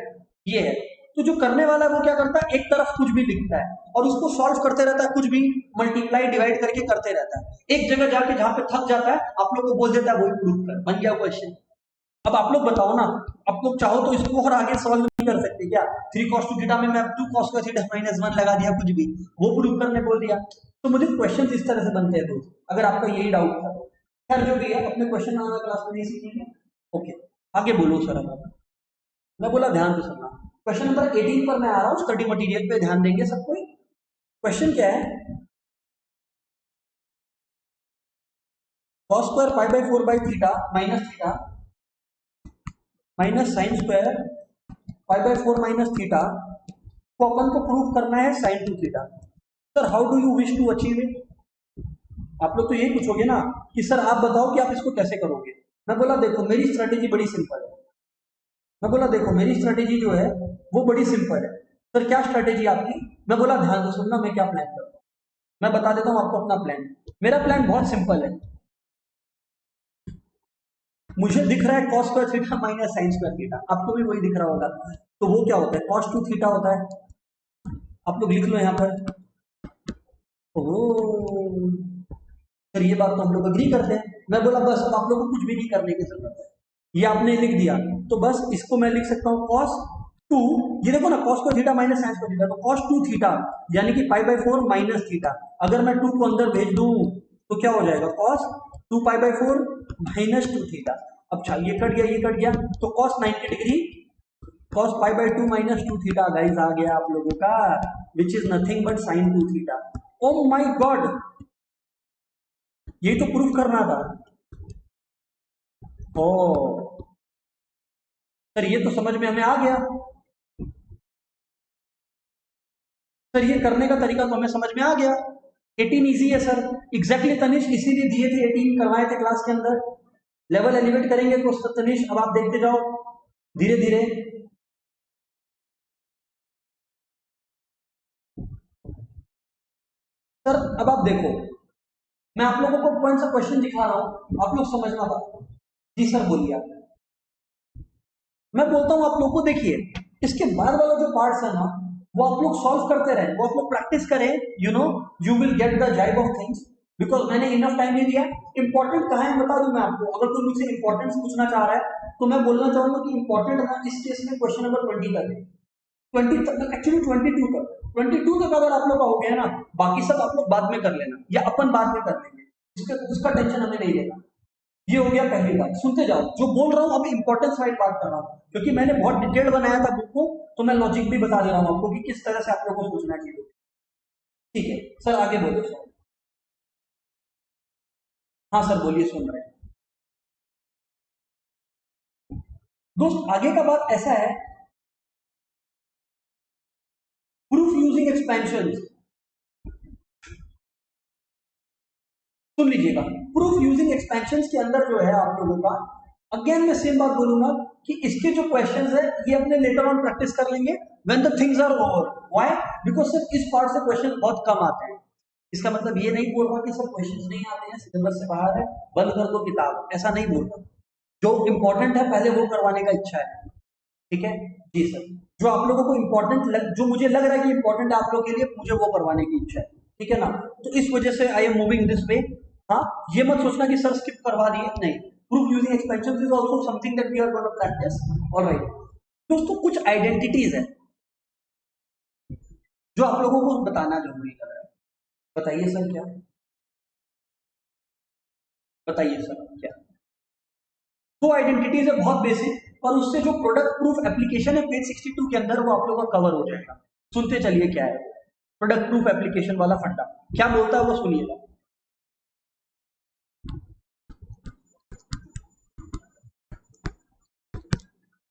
Speaker 1: ये है, तो जो करने वाला है वो क्या करता है, एक तरफ कुछ भी लिखता है और उसको सॉल्व करते रहता है, कुछ भी मल्टीप्लाई डिवाइड करके करते रहता है, एक जगह जाके जहां पे थक जाता है आप लोग को बोल देता है वही प्रूफ कर, बन गया क्वेश्चन। अब आप लोग बताओ ना, आप लोग चाहो तो इसको और आगे सॉल्व नहीं कर सकते क्या, 3 cos 2 थीटा में मैं 2 cos स्क्वायर थीटा माइनस 1 लगा दिया, कुछ भी वो प्रूफ करने बोल दिया। तो मुझे क्वेश्चन इस तरह से बनते हैं दोस्त, अगर आपका यही डाउट था तो खैर जो भी है अपने क्वेश्चन आना क्लास में नहीं सीखेंगे। ओके आगे बोलो सर। अब मैं बोला ध्यान से सुनना, क्वेश्चन नंबर 18 पर मैं आ रहा हूँ, स्टडी मटेरियल पे ध्यान देंगे सब कोई। क्वेश्चन क्या है, cos square pi by 4 by theta minus sine square pi by 4 minus theta को अपन को प्रूव करना है sine 2 theta. Sir how do you wish to achieve it, आप लोग तो यही पूछोगे ना कि सर आप बताओ कि आप इसको कैसे करोगे। मैं बोला देखो मेरी स्ट्रेटेजी बड़ी सिंपल है, मैं बोला देखो मेरी स्ट्रेटेजी जो है वो बड़ी सिंपल है। सर क्या स्ट्रेटेजी आपकी? मैं बोला ध्यान से सुनना मैं क्या प्लान करता हूँ। मैं बता देता हूँ आपको अपना प्लान। मेरा प्लान बहुत सिंपल है। मुझे दिख रहा है cos square theta minus sine square theta, आपको भी वही दिख रहा होगा। तो वो क्या होता है? cos 2 थीटा होता है। आप लोग लिख लो यहाँ पर। ओह सर ये बात तो हम लोग एग्री करते हैं। मैं बोला बस अब आप लोग को कुछ भी नहीं करने की जरूरत है, ये आपने लिख दिया तो बस इसको मैं लिख सकता हूँ cos 2। ये देखो ना cos square theta minus sine square theta, तो cos 2 थीटा यानी कि पाई बाय 4 माइनस थीटा। अगर मैं 2 को अंदर भेज दूं तो क्या हो जाएगा? cos 2 pi by 4 minus 2 theta. अच्छा ये कट गया ये कट गया, तो cos 90 degree cos pi by 2 minus 2 theta guys आ गया आप लोगों का, which is nothing but sin 2 theta. Oh my god, यही तो प्रूफ करना था। ओ सर ये तो समझ में हमें आ गया। सर ये करने का तरीका तो हमें समझ में आ गया। 18 इजी है सर, एग्जैक्टली तनिष इसीलिए दिए थे 18 करवाए थे क्लास के अंदर। लेवल एलिवेट करेंगे तो तनिष अब आप देखते जाओ धीरे धीरे। सर अब आप देखो, मैं आप लोगों को कौन सा क्वेश्चन दिखा रहा हूं, आप लोग समझना बात। जी सर बोलिए आप। मैं बोलता हूं आप लोग को, देखिए इसके बाद वाला जो पार्ट्स है ना वो आप लोग सॉल्व करते रहे, वो आप लोग प्रैक्टिस करें, यू विल गेट द जाइब ऑफ थिंग्स। बिकॉज मैंने इनफ टाइम नहीं दिया। इंपॉर्टेंट कहाँ है बता दूं मैं आपको, अगर कोई मुझसे इंपॉर्टेंस पूछना चाह रहा है तो मैं बोलना चाहूंगा कि इंपॉर्टेंट ना इस केस में क्वेश्चन नंबर 20 तक है। 20 तक एक्चुअली 22 तक, 22 तक अगर आप लोग का हो गया ना, बाकी सब आप लोग बाद में कर लेना या अपन बाद में कर लेंगे, उसका टेंशन हमें नहीं लेना। ये हो गया पहली बात। सुनते जाओ जो बोल रहा हूँ, अभी इंपॉर्टेंस वाइज बात कर रहा हूँ क्योंकि मैंने बहुत डिटेल बनाया था बुक को, तो मैं लॉजिक भी बता दे रहा हूँ आपको कि किस तरह से आप लोगों को सोचना चाहिए। ठीक है सर आगे बोलो सर। हाँ सर बोलिए सुन रहे हैं। दोस्त आगे का बात ऐसा है, प्रूफ यूजिंग एक्सपेंशन। सुन लीजिएगा, प्रूफ यूजिंग एक्सपेंशन के अंदर जो है आप लोगों का, अगेन मैं सेम बात बोलूंगा कि इसके जो क्वेश्चंस है ये अपने लेटर ऑन प्रैक्टिस कर लेंगे when the things are over. Why? Because sir इस पार्ट से क्वेश्चन बहुत कम आते हैं। इसका मतलब ये नहीं बोल रहा कि सर क्वेश्चंस नहीं आते हैं, सिलेबस से बाहर है, बंद कर दो किताब, ऐसा नहीं बोल रहा। जो इंपॉर्टेंट है पहले वो करवाने का इच्छा है। ठीक है जी सर, जो आप लोगों को इंपॉर्टेंट जो मुझे लग रहा है कि इंपॉर्टेंट है आप लोगों के लिए, मुझे वो करवाने की इच्छा है। ठीक है ना, तो इस वजह से I am moving this way. हाँ ये मत सोचना कि सर स्किप करवा दिए, नहीं। Proof using expansion is also something that we are going to practice. Alright दोस्तों, कुछ आइडेंटिटीज है जो आप लोगों को बताना जरूरी लग रहा है। बताइए सर क्या? बताइए सर क्या? दो आइडेंटिटीज है बहुत बेसिक, और उससे जो प्रोडक्ट प्रूफ एप्लीकेशन है पेज 62 के अंदर वो आप लोगों का कवर हो जाएगा। सुनते चलिए क्या है प्रोडक्ट प्रूफ एप्लीकेशन वाला फंडा, क्या बोलता है वो सुनिएगा।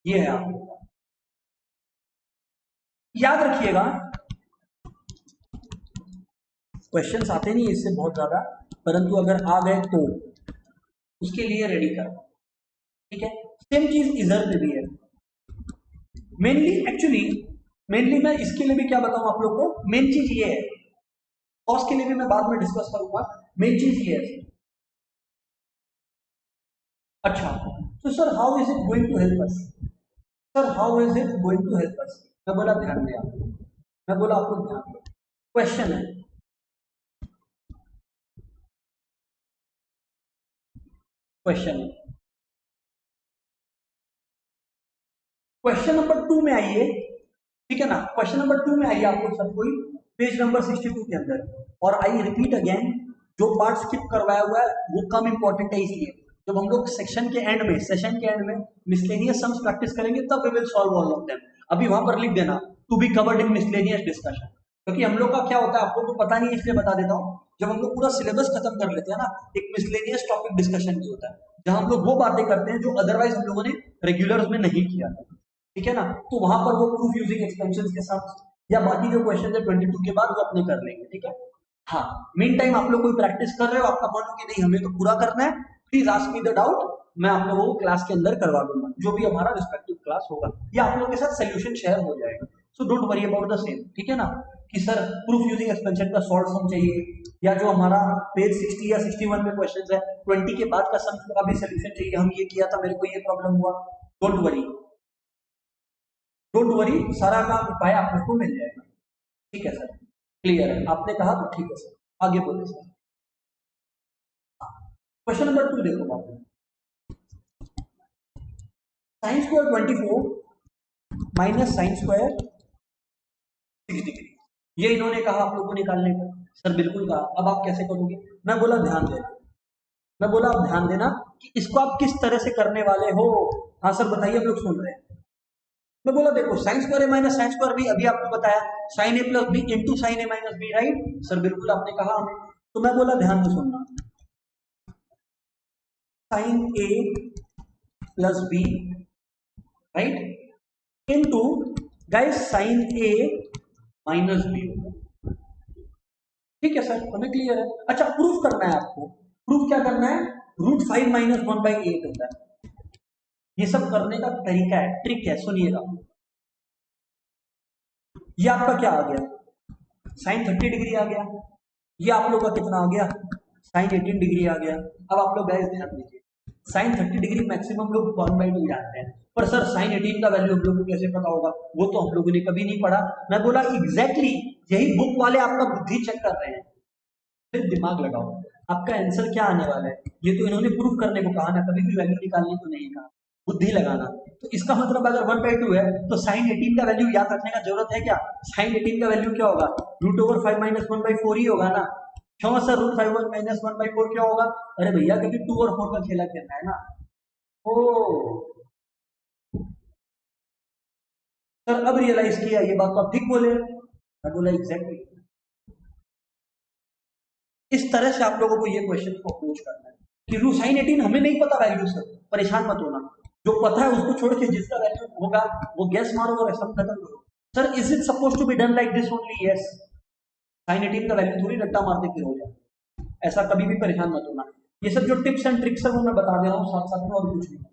Speaker 1: ये है आप लोग याद रखिएगा, क्वेश्चंस आते नहीं इससे बहुत ज्यादा, परंतु अगर आ गए तो उसके लिए रेडी करो। ठीक है, सेम चीज इधर पे भी है। मेनली एक्चुअली मेनली मैं इसके लिए भी क्या बताऊं आप लोग को, मेन चीज ये है, कॉस्ट के लिए भी मैं बाद में डिस्कस करूंगा। मेन चीज ये है। अच्छा तो sir how is it going to help us? Sir how is it going to help us? मैं बोला ध्यान दें आप, मैं बोला आपको ध्यान दो। क्वेश्चन है, क्वेश्चन है, क्वेश्चन नंबर 2 में आइए। ठीक है ना, क्वेश्चन नंबर 2 में आइए आप लोग सब कोई, पेज नंबर 62 के अंदर। और आई रिपीट अगेन, जो पार्ट स्किप करवाया हुआ है वो कम इंपॉर्टेंट है, इसलिए जब हम लोग सेक्शन के एंड में मिसलेनियस सम्स प्रैक्टिस करेंगे तब we will solve all of them. अभी वहां पर लिख देना to be covered in miscellaneous discussion, क्योंकि हम लोग का क्या होता है आपको तो पता नहीं, इसलिए बता देता हूँ। जब हम लोग पूरा सिलेबस खत्म कर लेते हैं ना, एक मिसलेनियस टॉपिक डिस्कशन भी होता है जहां हम लोग वो बातें करते हैं जो अदरवाइज हम लोगों ने रेगुलर्स में नहीं किया था। ठीक है ना, तो वहां पर वो प्रूफ यूजिंग एक्सपेंशन के साथ या बाकी जो क्वेश्चन है 22 के बाद वो अपने कर लेंगे। ठीक है, हाँ मीन टाइम आप लोग कोई प्रैक्टिस कर रहे हो, आपका मन हो कि नहीं हमें तो पूरा करना है, please ask me the doubt, मैं आप लोगों को क्लास के अंदर करवा दूंगा, जो भी हमारा रिस्पेक्टिव क्लास होगा, या आप लोगों के साथ सोल्यूशन शेयर हो जाएगा। So don't worry about the same, ठीक है ना, कि सर प्रूफ यूजिंग एक्सपेंशन का शॉर्ट सम चाहिए, या जो हमारा पेज 60 या 61 में क्वेश्चन है 20 के बाद का सम का भी सोल्यूशन चाहिए, हम ये किया था, मेरे को ये प्रॉब्लम हुआ। डोंट वरी, डोंट वरी, सारा का उपाय आप लोग को मिल जाएगा। ठीक है सर, क्लियर है, आपने कहा तो ठीक है सर, आगे बोले सर। क्वेश्चन नंबर 2 देखो बात, sine square 24 minus sine square 6 degree, ये इन्होंने कहा आप लोगों को निकालने का। सर बिल्कुल कहा, अब आप कैसे करोगे? मैं बोला ध्यान देना, मैं बोला आप ध्यान देना कि इसको आप किस तरह से करने वाले हो। हाँ सर बताइए, आप लोग सुन रहे हैं। मैं बोला देखो साइन स्क्वायर ए माइनस साइन स्क्वायर बी, अभी आपको बताया sign a plus B into sine a minus B, right sir? बिल्कुल आपने कहा हमें, तो मैं बोला ध्यान से सुनना, sine a plus b, right, into guys sine a minus b, ठीक है सर, हमें क्लियर है। अच्छा प्रूफ करना है आपको, प्रूफ क्या करना है? √5 माइनस 1/8 होता है, ये सब करने का तरीका है, ट्रिक है, सुनिएगा। ये आपका क्या आ गया? साइन 30 डिग्री आ गया। ये आप लोग का कितना आ गया? साइन 18 डिग्री आ गया। अब आप लोग गाइस ध्यान दीजिए, साइन 30 डिग्री मैक्सिमम लोग 1/2 जानते हैं, पर सर साइन 18 का वैल्यू हम लोग को कैसे पता होगा? वो तो हम लोगों ने कभी नहीं पढ़ा। मैं बोला एग्जैक्टली यही बुक वाले आपका बुद्धि चेक कर रहे हैं, फिर दिमाग लगाओ, आपका आंसर क्या आने वाला है। ये तो इन्होंने प्रूफ करने को कहा ना, कभी भी वैल्यू निकालने को नहीं कहा, बुद्धि लगाना। तो इसका मतलब अगर 1/2 है तो साइन 18 का वैल्यू याद रखने का जरूरत है क्या? साइन 18 का वैल्यू क्या होगा? √5 माइनस 1/4 ही होगा ना। क्यों सर √5 माइनस 1/4 क्या होगा? अरे भैया क्योंकि 2 और 4 का खेला खेलना है ना। ओ सर अब रियलाइज किया, ये बात तो आप ठीक बोले। मैं बोला एग्जैक्टली इस तरह से आप लोगों को ये क्वेश्चन को अप्रोच करना है कि रू साइन 18 हमें नहीं पता वैल्यू सर, परेशान मत होना, जो पता है उसको छोड़ के जिसका वैल्यू होगा वो गैस मारो और सब खत्म करो। Sir is it suppose to be done like this only? Yes, sine 18 का वैल्यू थोड़ी रट्टा मारते फिर हो जाए, ऐसा कभी भी परेशान मत होना। ये सब जो टिप्स एंड ट्रिक्स है वो मैं बता दे रहा हूँ साथ साथ में, और कुछ नहीं,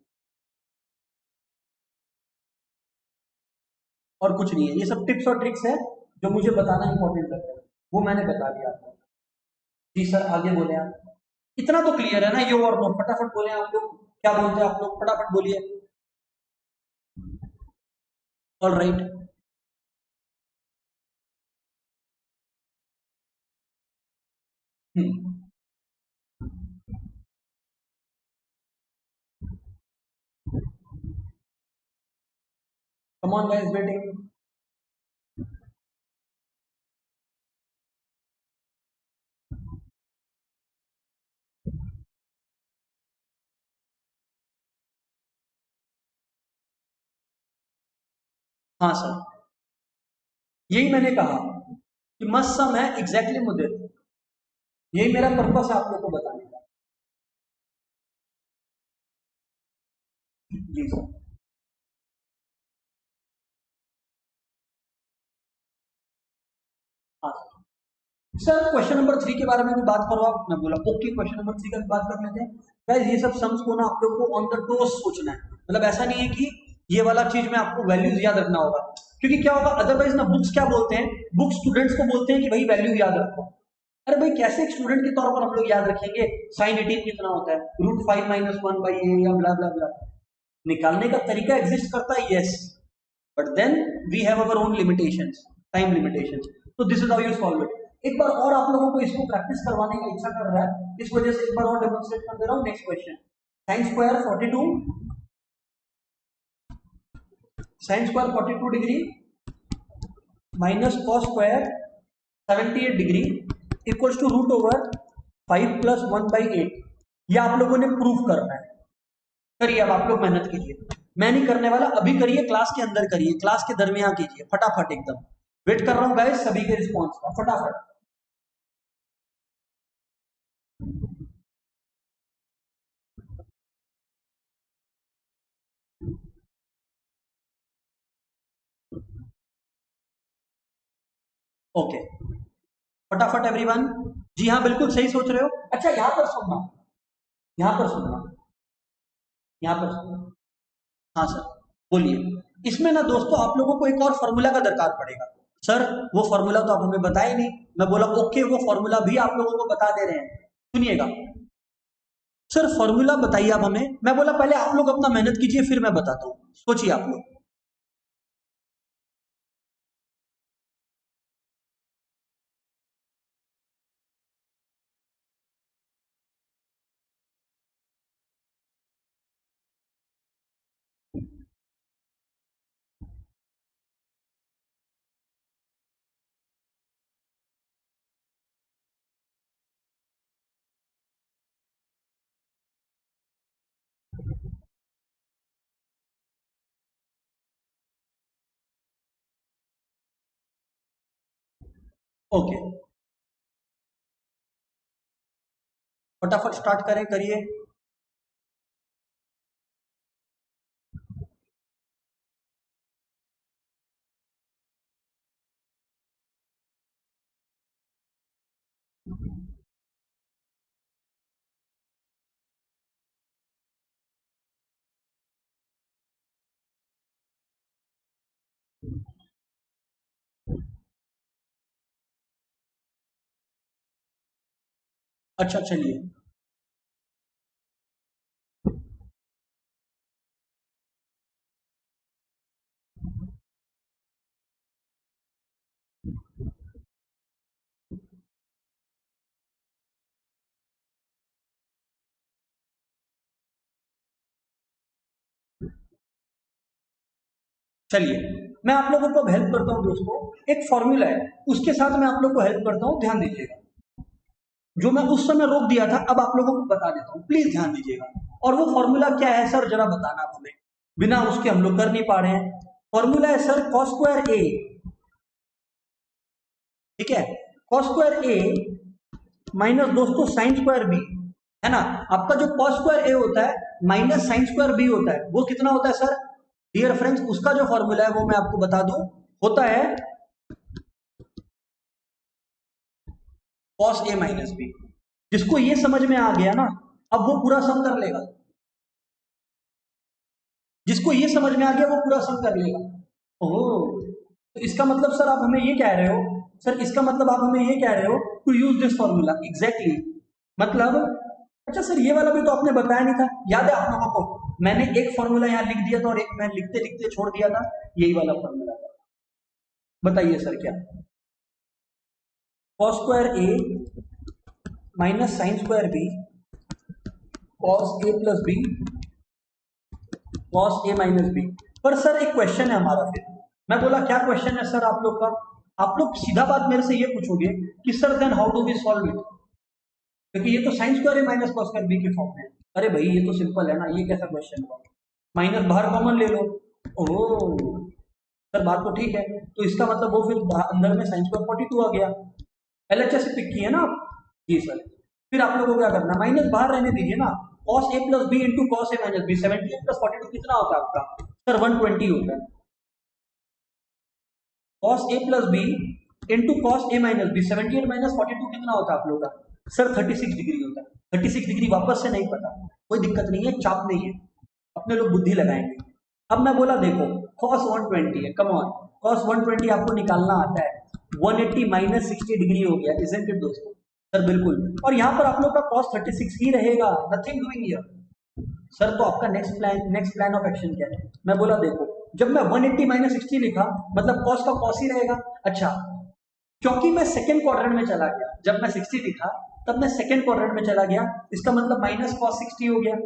Speaker 1: और कुछ नहीं है, ये सब टिप्स और ट्रिक्स है जो मुझे बताना इंपॉर्टेंट लगता है, वो मैंने बता दिया आपको। जी सर आगे बोले आप, इतना तो क्लियर है ना, ये और नो फटाफट बोले आप लोग, क्या बोलते हैं आप लोग, फटाफट बोलिए। All right, come on guys waiting. हाँ सर, यही मैंने कहा कि मस्त सम है, एग्जैक्टली मुद्दे, यही मेरा पर्पस है आप लोग को बताने का। जी सर। हाँ सर, क्वेश्चन नंबर 3 के बारे में भी बात करो आप, मैं बोला ओके क्वेश्चन नंबर 3 का भी बात कर लेते हैं। गाइस ये सब सम्स को ना आप लोग को ऑन द टोस सोचना है, मतलब ऐसा नहीं है कि ये वाला चीज में आपको वैल्यूज याद रखना होगा, क्योंकि क्या होगा अदरवाइज ना, बुक्स क्या बोलते हैं, बुक स्टूडेंट्स को बोलते हैं कि भाई वैल्यू याद रखो। अरे भाई कैसे एक स्टूडेंट के तौर पर हम लोग याद रखेंगे साइन 18 कितना होता है, √5 माइनस 1/a या ब्ला ब्ला ब्ला, निकालने का तरीका एग्जिस्ट करता है, yes, but then we have our own limitations, time limitations, तो this is how you solve it. एक बार और आप लोगों को इसको प्रैक्टिस करवाने का इच्छा कर रहा है, इस वजह से एक बार और डेमोंस्ट्रेट कर दे रहा हूं। Next question, sine square 42, sine square 42 degree minus cos square 78 degree equals to √5 plus 1/8, ये आप लोगों ने प्रूफ करना है। करिए, अब आप लोग मेहनत कीजिए, मैं नहीं करने वाला, अभी करिए, क्लास के अंदर करिए, क्लास के दरमियान कीजिए, फटाफट एकदम, वेट कर रहा हूं गाइस सभी के रिस्पॉन्स का, फटाफट। ओके, फटाफट एवरीवन। जी हाँ बिल्कुल सही सोच रहे हो। अच्छा यहाँ पर सुनना, यहाँ पर सुनना, यहाँ पर। हाँ सर, बोलिए। इसमें ना दोस्तों आप लोगों को एक और फॉर्मूला का दरकार पड़ेगा। सर वो फॉर्मूला तो आप हमें बताए नहीं। मैं बोला ओके, वो फॉर्मूला भी आप लोगों को बता दे रहे हैं, सुनिएगा। सर फॉर्मूला बताइए आप हमें। मैं बोला पहले आप लोग अपना मेहनत कीजिए, फिर मैं बताता हूँ, सोचिए आप लोग। ओके, फटाफट स्टार्ट करें, करिए। अच्छा चलिए। चलिए, मैं आप लोगों को हेल्प करता हूँ दोस्तों। एक फॉर्मूला है, उसके साथ मैं आप लोग को हेल्प करता हूँ, ध्यान दीजिएगा। जो मैं उस समय रोक दिया था, अब आप लोगों को बता देता हूँ, प्लीज ध्यान दीजिएगा। और वो फॉर्मूला क्या है सर, जरा बताना आप हमें, बिना उसके हम लोग कर नहीं पा रहे हैं। फॉर्मूला है सर कॉस स्क्वायर ए, ठीक है, कॉस स्क्वायर ए माइनस दोस्तों साइन स्क्वायर बी, है ना। आपका जो कॉस स्क्वायर ए होता है माइनस साइन स्क्वायर बी होता है, वो कितना होता है सर, डियर फ्रेंड्स, उसका जो फॉर्मूला है वो मैं आपको बता दूं, होता है कॉस ए माइनस बी। जिसको ये समझ में आ गया ना, अब वो पूरा सम कर लेगा। जिसको ये समझ में आ गया वो पूरा सम कर लेगा। ओह, तो इसका मतलब सर आप हमें ये कह रहे हो, सर इसका मतलब आप हमें ये कह रहे हो to use this formula exactly, मतलब। अच्छा सर ये वाला भी तो आपने बताया नहीं था, याद है आप लोगों को, मैंने एक फॉर्मूला यहाँ लिख दिया था और एक मैं लिखते लिखते छोड़ दिया था, यही वाला फॉर्मूला। बताइए सर क्या, cos square A minus sine square b cos a plus b cos a minus b. पर सर एक क्वेश्चन है हमारा फिर। मैं बोला क्या क्वेश्चन है सर आप लोग का। आप लोग सीधा बात मेरे से ये पूछोगे कि sir then how do we solve it, क्योंकि ये तो साइन स्क्वायर है माइनस कॉस स्क्वायर बी के फॉर्म में। अरे भाई ये तो सिंपल है ना, ये कैसा क्वेश्चन हुआ, माइनस बाहर कॉमन ले लो। ओह, सर बात तो ठीक है, तो इसका मतलब वो फिर अंदर में साइन स्क्वायर 42 आ गया। एलएचएस से पिक किए ना आप? जी सर। फिर आप लोगों को क्या करना है, माइनस बाहर रहने दीजिए ना, cos a plus B into cos a minus B, 78 plus 42 कितना होता है आपका सर, 120 होता है। Cos a plus B into cos a minus B, 78 minus 42 कितना होता है आप लोगों का सर, 36 डिग्री होता है। 36 डिग्री वापस से नहीं पता, कोई दिक्कत नहीं है, चाप नहीं है, अपने लोग बुद्धि लगाएंगे। अब मैं बोला देखो, cos 120 है, कम ऑन, cos 120 आपको निकालना आता है, 180 माइनस 60 डिग्री हो गया, इजंट इट दोस्तों। सर बिल्कुल, और यहाँ पर आप लोग का cos 36 ही रहेगा, नथिंग डूइंग हियर। सर तो आपका नेक्स्ट प्लान ऑफ एक्शन क्या है। मैं बोला देखो, जब मैं 180 माइनस 60 लिखा, मतलब cos का cos ही रहेगा। अच्छा, क्योंकि मैं सेकंड क्वाड्रेंट में चला गया, जब मैं 60 लिखा तब मैं सेकंड क्वाड्रेंट में चला गया, इसका मतलब माइनस cos 60 हो गया।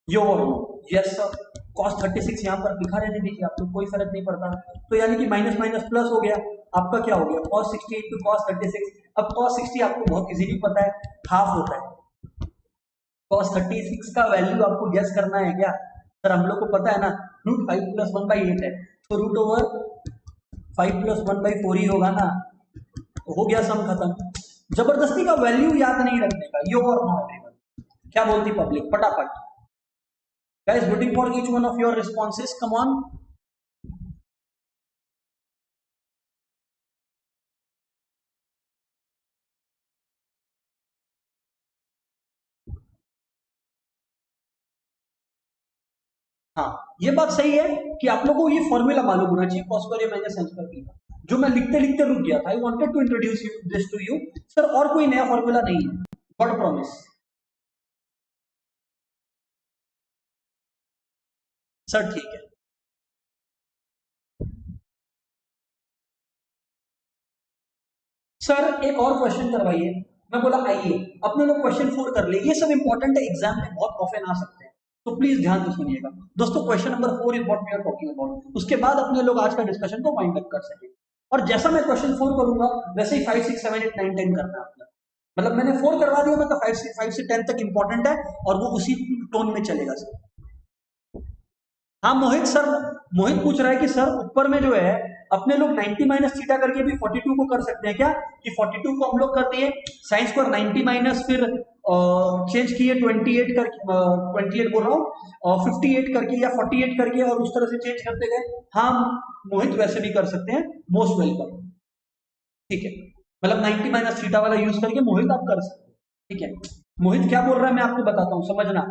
Speaker 1: यो और नो, यस सर, cos 36 यहाँ पर लिखा रहने दीजिए, आपको कोई फर्क नहीं पड़ता। तो यानी कि माइनस माइनस प्लस हो गया, आपका क्या हो गया cos 60 इंटू cos 36। अब cos 60 आपको बहुत इजीली पता है, हाफ होता है। cos 36 का वैल्यू आपको गेस करना है क्या सर, हम लोग को पता है ना, रूट 5 प्लस 1/8 है, तो रूट ओवर 5 प्लस 1/4 ही होगा ना, तो हो गया सम खत्म। जबरदस्ती का वैल्यू याद नहीं रखने का, यो और नो एवरीवन। क्या बोलती पब्लिक, फटाफट। Guys, waiting for each one of your responses. Come on. हाँ, ये बात सही है कि आप लोगों को ये फॉर्मूला मालूम होना चाहिए cos स्क्वायर ए माइनस साइन स्क्वायर बी का, जो मैं लिखते लिखते रुक गया था। I wanted to introduce you this to you sir, और कोई नया फॉर्मूला नहीं है, गॉड प्रॉमिस। सर ठीक है। सर एक और क्वेश्चन करवाइए। मैं बोला आइए अपने लोग क्वेश्चन 4 कर ले, ये सब इंपॉर्टेंट है, एग्जाम में बहुत ऑफन आ सकते हैं, तो प्लीज ध्यान से सुनिएगा दोस्तों। Question number 4 is what we are talking about, उसके बाद अपने लोग आज का डिस्कशन को वाइंड अप कर सके। और जैसा मैं क्वेश्चन 4 करूंगा वैसे ही 5 6 7 8 9 10 करना है आपका। मतलब मैंने 4 करवा दिया, मतलब 5 से 10 तक इंपॉर्टेंट है और वो उसी टोन में चलेगा सर। हाँ मोहित सर, मोहित पूछ रहा है कि सर ऊपर में जो है अपने लोग 90 माइनस थीटा करके भी 42 को कर सकते हैं क्या, कि 42 को हम लोग कर दिए साइन स्क्वायर 90 माइनस, फिर चेंज किए 28 करके, 28 बोल रहा हूँ, और 58 करके या 48 करके, और उस तरह से चेंज करते गए। हाँ मोहित वैसे भी कर सकते हैं, मोस्ट वेलकम। ठीक है, मतलब 90 माइनस थीटा वाला यूज करके मोहित आप कर सकते हैं। ठीक है, मोहित क्या बोल रहा है मैं आपको बताता हूँ, समझना।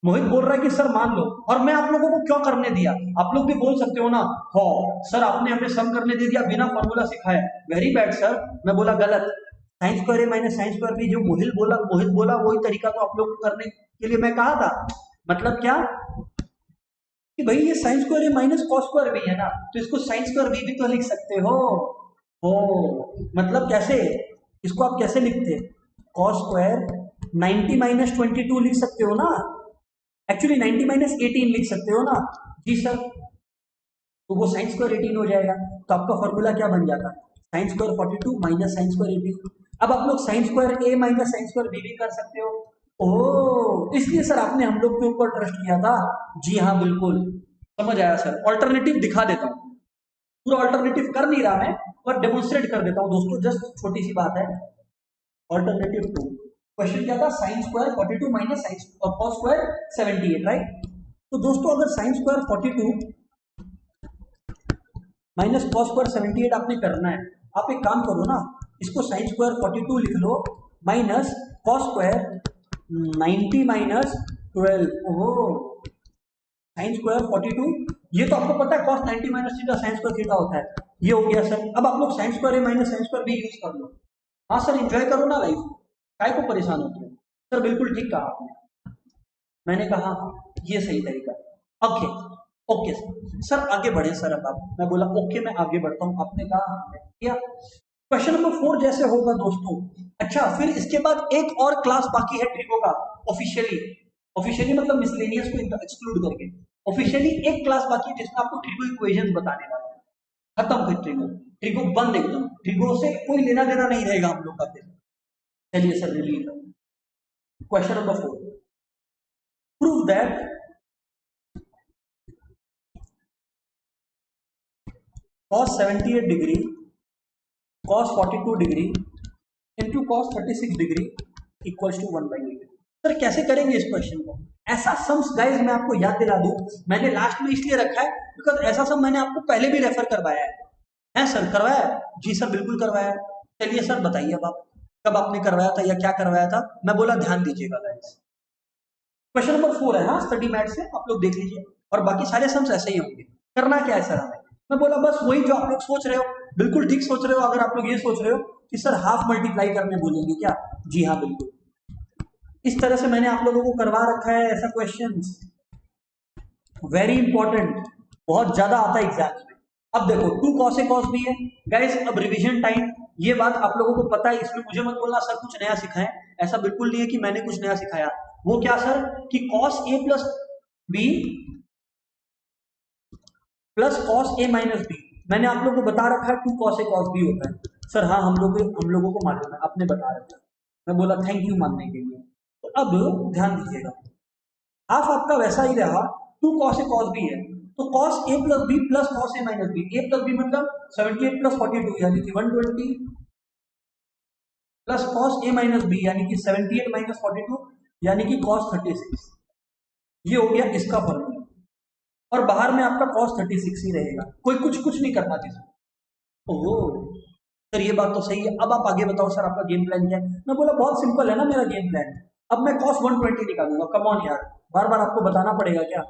Speaker 1: मोहित बोल रहा है कि सर मान लो, और मैं आप लोगों को क्यों करने दिया, आप लोग भी बोल सकते हो ना, हो सर आपने हमें सम करने दे दिया बिना फॉर्मूला सिखाए, वेरी बैड सर। मैं बोला गलत, साइंस स्क्वायर ए माइनस साइंस स्क्वायर बी, जो मोहित बोला वही तरीका तो आप लोग को करने के लिए मैं कहा था। मतलब क्या कि भाई ये साइंस स्क्वायर ए माइनस कॉस स्क्वायर बी है ना, तो इसको साइंस स्क्वायर बी भी तो लिख सकते हो मतलब कैसे, इसको आप कैसे लिखते, कॉस स्क्वायर 90 माइनस 22 लिख सकते हो ना, एक्चुअली 90 माइनस 18 लिख सकते हो ना। जी सर, तो वो साइन स्क्वायर 18 हो जाएगा, तो आपका फॉर्मूला क्या बन जाता है, sign square 42 minus sine square 18। अब आप लोग साइन स्क्वायर ए माइनस साइन स्क्वायर बी भी कर सकते हो। ओह, इसलिए सर आपने हम लोग के ऊपर ट्रस्ट किया था। जी हाँ बिल्कुल, समझ आया सर। ऑल्टरनेटिव दिखा देता हूँ, पूरा ऑल्टरनेटिव कर नहीं रहा मैं, पर डेमोन्स्ट्रेट कर देता हूँ दोस्तों, जस्ट छोटी सी बात है। ऑल्टरनेटिव टू, क्वेश्चन क्या था, sign square 42 minus sine cos square 78, right. तो दोस्तों अगर sign square 42 minus cos square 78 आपने करना है, आप एक काम करो ना, इसको साइन स्क्वायर 42 लिख लो माइनस कॉस स्क्वायर 90 माइनस 12। ओह, साइन स्क्वायर 42, ये तो आपको पता है cos 90 minus theta sine square theta होता है, ये हो गया सर। अब आप लोग साइन स्क्वायर ए minus sine square B use कर लो। हाँ सर, एंजॉय करो ना लाइफ, काय को परेशान होते हो। सर बिल्कुल ठीक कहा आपने, मैंने कहा ये सही तरीका है। ओके ओके सर, आगे बढ़े सर। अब आप, मैं बोला ओके मैं आगे बढ़ता हूँ, आपने कहा हमने किया। क्वेश्चन नंबर 4 जैसे होगा दोस्तों, अच्छा फिर इसके बाद एक और क्लास बाकी है ट्रिगो का, ऑफिशियली, ऑफिशियली मतलब मिसलेनियस को एक्सक्लूड करके, ऑफिशियली एक क्लास बाकी है जिसमें आपको ट्रिगो इक्वेशंस बताने वाले हैं। खत्म फिर ट्रिगो, ट्रिगो बंद एकदम, ट्रिगो से कोई लेना देना नहीं रहेगा हम लोग का फिर। चलिए sir release, question number 4, prove that cos 78 degree cos 42 degree into cos 36 degree equals to 1/8। Sir कैसे करेंगे इस क्वेश्चन को, ऐसा सम्स गाइस मैं आपको याद दिला दूं, मैंने लास्ट में इसलिए रखा है बिकॉज ऐसा सम मैंने आपको पहले भी रेफर करवाया है सर, करवाया है। जी सर बिल्कुल करवाया है। चलिए सर बताइए अब आप, कब आपने करवाया था या क्या करवाया था। मैं बोला ध्यान दीजिएगा गाइस, क्वेश्चन नंबर 4 है ना स्टडी मैट से, आप लोग देख लीजिए, और बाकी सारे सम्स ऐसे ही होंगे। करना क्या है सर हमें, मैं बोला बस वही जो आप लोग सोच रहे हो, बिल्कुल ठीक सोच रहे हो। अगर आप लोग ये सोच रहे हो कि सर हाफ मल्टीप्लाई करने बोलेंगे क्या, जी हाँ बिल्कुल, इस तरह से मैंने आप लोगों को करवा रखा है ऐसा क्वेश्चन, वेरी इंपॉर्टेंट, बहुत ज्यादा आता है एग्जाम में। अब देखो 2 cos a cos b है गाइस, अब रिवीजन टाइम, ये बात आप लोगों को पता है, इसमें मुझे मत बोलना सर कुछ नया सिखाएं, ऐसा बिल्कुल नहीं है कि मैंने कुछ नया सिखाया। वो क्या सर, कि cos a plus b plus cos a minus b, मैंने आप लोगों को बता रखा है 2 cos a cos b होता है। सर हाँ हम लोगों को मालूम है, आपने बता रखा है, मैं बोला थैंक यू मानने के लिए। तो अब ध्यान दीजिएगा, हाफ आपका वैसा ही रहा, 2 cos a cos b है, तो cos a plus b plus cos a minus b, a plus b मतलब 78 प्लस 42 यानी कि 120 plus cos a minus b यानी कि 78 माइनस 42 यानी कि cos 36, ये हो गया इसका फॉर्मूला। और बाहर में आपका cos 36 ही रहेगा, कोई कुछ कुछ नहीं करना किसी। ओह सर ये बात तो सही है, अब आप आगे बताओ सर आपका गेम प्लान क्या है। मैं बोला बहुत सिंपल है ना मेरा गेम प्लान, अब मैं cos 120 निकालूंगा, कम ऑन यार, बार बार आपको बताना पड़ेगा क्या।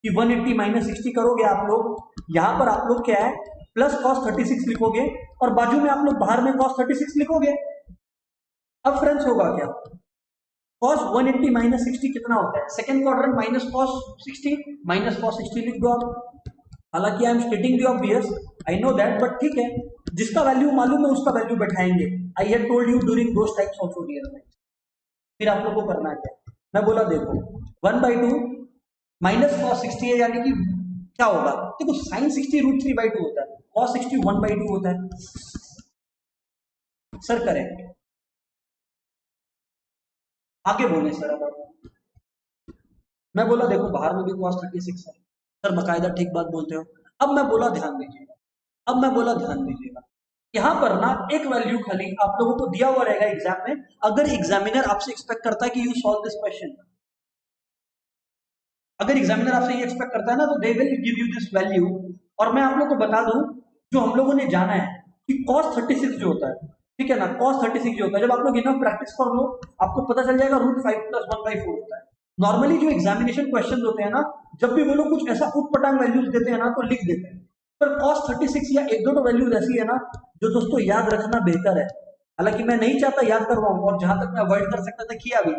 Speaker 1: कि 180 माइनस 60 करोगे आप लोग, यहाँ पर आप लोग क्या है प्लस cos 36 लिखोगे और बाजू में आप लोग बाहर में cos 36 लिखोगे। अब फ्रेंड्स होगा क्या, cos 180 माइनस 60 कितना होता है, second quadrant minus cos 60 minus cos 60 लिख दो आप। हालांकि I am stating the obvious, I know that, but ठीक है, जिसका वैल्यू मालूम है उसका वैल्यू बैठाएंगे। I have told you during those times also dear. फिर आप लोग को करना क्या, मैं बोला देखो 1/2 माइनस cos 60 है, यानी कि क्या होगा, देखो sin 60 √3/2 होता है, cos 60 1/2 होता है। सर करेक्ट, आगे बोले सर। अब मैं बोला देखो बाहर में भी cos 36 है, सर बकायदा ठीक बात बोलते हो। अब मैं बोला ध्यान दीजिएगा, अब मैं बोला ध्यान दीजिएगा, यहाँ पर ना एक वैल्यू खाली आप लोगों को दिया हुआ रहेगा एग्जाम में। अगर एग्जामिनर आपसे एक्सपेक्ट करता है कि यू सॉल्व दिस क्वेश्चन, अगर एग्जामिनर आपसे ये एक्सपेक्ट करता है ना, तो they will give you this value. और मैं आप लोगों को बता दूं, जो हम लोगों ने जाना है कि cos 36 जो होता है, ठीक है ना, cos 36 जो होता है, जब आप लोग इनफ प्रैक्टिस कर लो आपको पता चल जाएगा √5 + 1/4 होता है। नॉर्मली जो एग्जामिनेशन क्वेश्चन होते हैं ना, जब भी वो लोग कुछ ऐसा उटपटांग वैल्यूज देते हैं ना तो लिख देते हैं, पर cos 36 या एक दो वैल्यूज ऐसी है ना जो दोस्तों याद रखना बेहतर है। हालांकि मैं नहीं चाहता याद करवाऊं, और जहां तक मैं अवॉइड कर सकता था किया भी,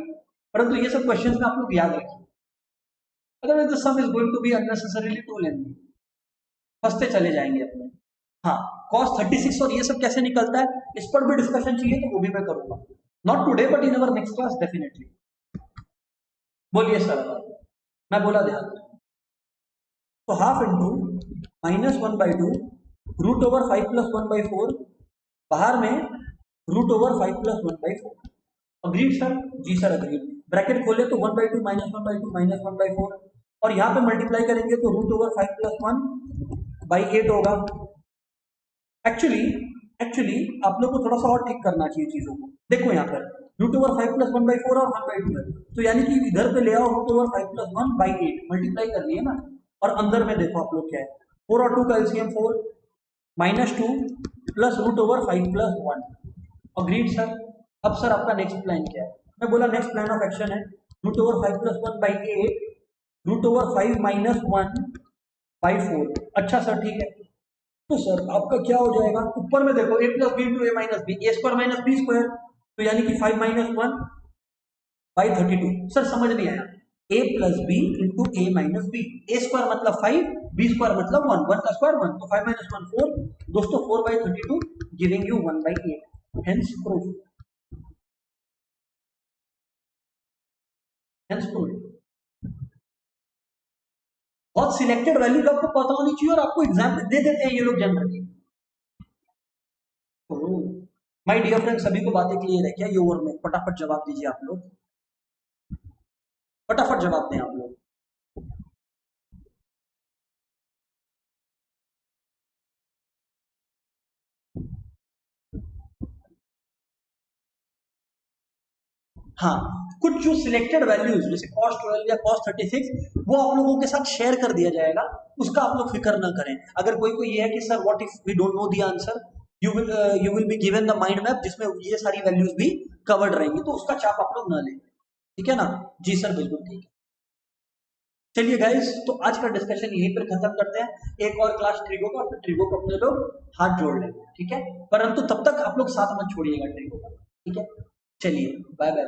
Speaker 1: परंतु ये सब क्वेश्चन में आप लोग याद रखें, otherwise the sum is going to be unnecessarily too lengthy, फंसते चले जाएंगे अपने। हाँ, cos 36 और ये सब कैसे निकलता है, इस पर भी डिस्कशन चाहिए तो वो भी मैं करूंगा, not today but in our next class definitely. बोलिए सर, मैं बोला ध्यान। तो हाफ इंटू -1/2 √5 + 1/4, बाहर में √5 + 1/4। अग्रीड सर, जी सर अग्रीड। ब्रैकेट खोले तो 1/2 -1/2 -1/4, और यहाँ पे मल्टीप्लाई करेंगे तो √5 + 1/8 होगा। एक्चुअली एक्चुअली आप लोग को थोड़ा सा और ठीक करना चाहिए चीजों को। देखो यहाँ पर √5 + 1/4 और 1/2 है, तो यानी कि इधर पे ले आओ √5 + 1/8 मल्टीप्लाई करनी है ना, और अंदर में देखो आप लोग क्या है, 4 और 2 का एलसीएम 4 -2 प्लस √5 + 1। Agreed sir. अब सर आपका नेक्स्ट प्लान क्या है, मैं बोला नेक्स्ट प्लान ऑफ एक्शन है √5 + 1/8 √5 - 1/4। अच्छा सर ठीक है, तो सर आपका क्या हो जाएगा, ऊपर में देखो a + b × a - b, a² - b², तो यानी कि 5 - 1/32। सर समझ नहीं आया, a + b × a - b, a² मतलब 5, b² मतलब 1, 1 का स्क्वायर 1, तो 5 - 1 4, दोस्तों 4/32 giving you 1/8, hence proof, hence proof. बहुत सिलेक्टेड वैल्यू आपको पता होनी चाहिए, और आपको एग्जाम में दे देते हैं ये लोग जनरली। माय डियर फ्रेंड, सभी को बातें क्लियर है क्या, ये ओवर में फटाफट जवाब दीजिए आप लोग, फटाफट जवाब दें आप लोग। हाँ, कुछ जो सिलेक्टेड वैल्यूज जैसे cos 12 या cos 36 वो आप लोगों के साथ शेयर कर दिया जाएगा, उसका आप लोग फिक्र ना करें। अगर कोई कोई ये है कि sir what if we don't know the answer, you will be given the mind map जिसमें ये सारी वैल्यूज भी कवर्ड रहेंगी, तो उसका चाप आप लोग ना लें, ठीक है ना। जी सर बिल्कुल ठीक है। चलिए गाइस, तो आज का डिस्कशन यहीं पर खत्म करते हैं, एक और क्लास ट्रिगो का, फिर ट्रिगो को अपने लोग हाथ जोड़ लेंगे, ठीक है, परंतु तब तक आप लोग साथ मत छोड़िएगा ट्रिगो का, ठीक है। चलिए बाय बाय।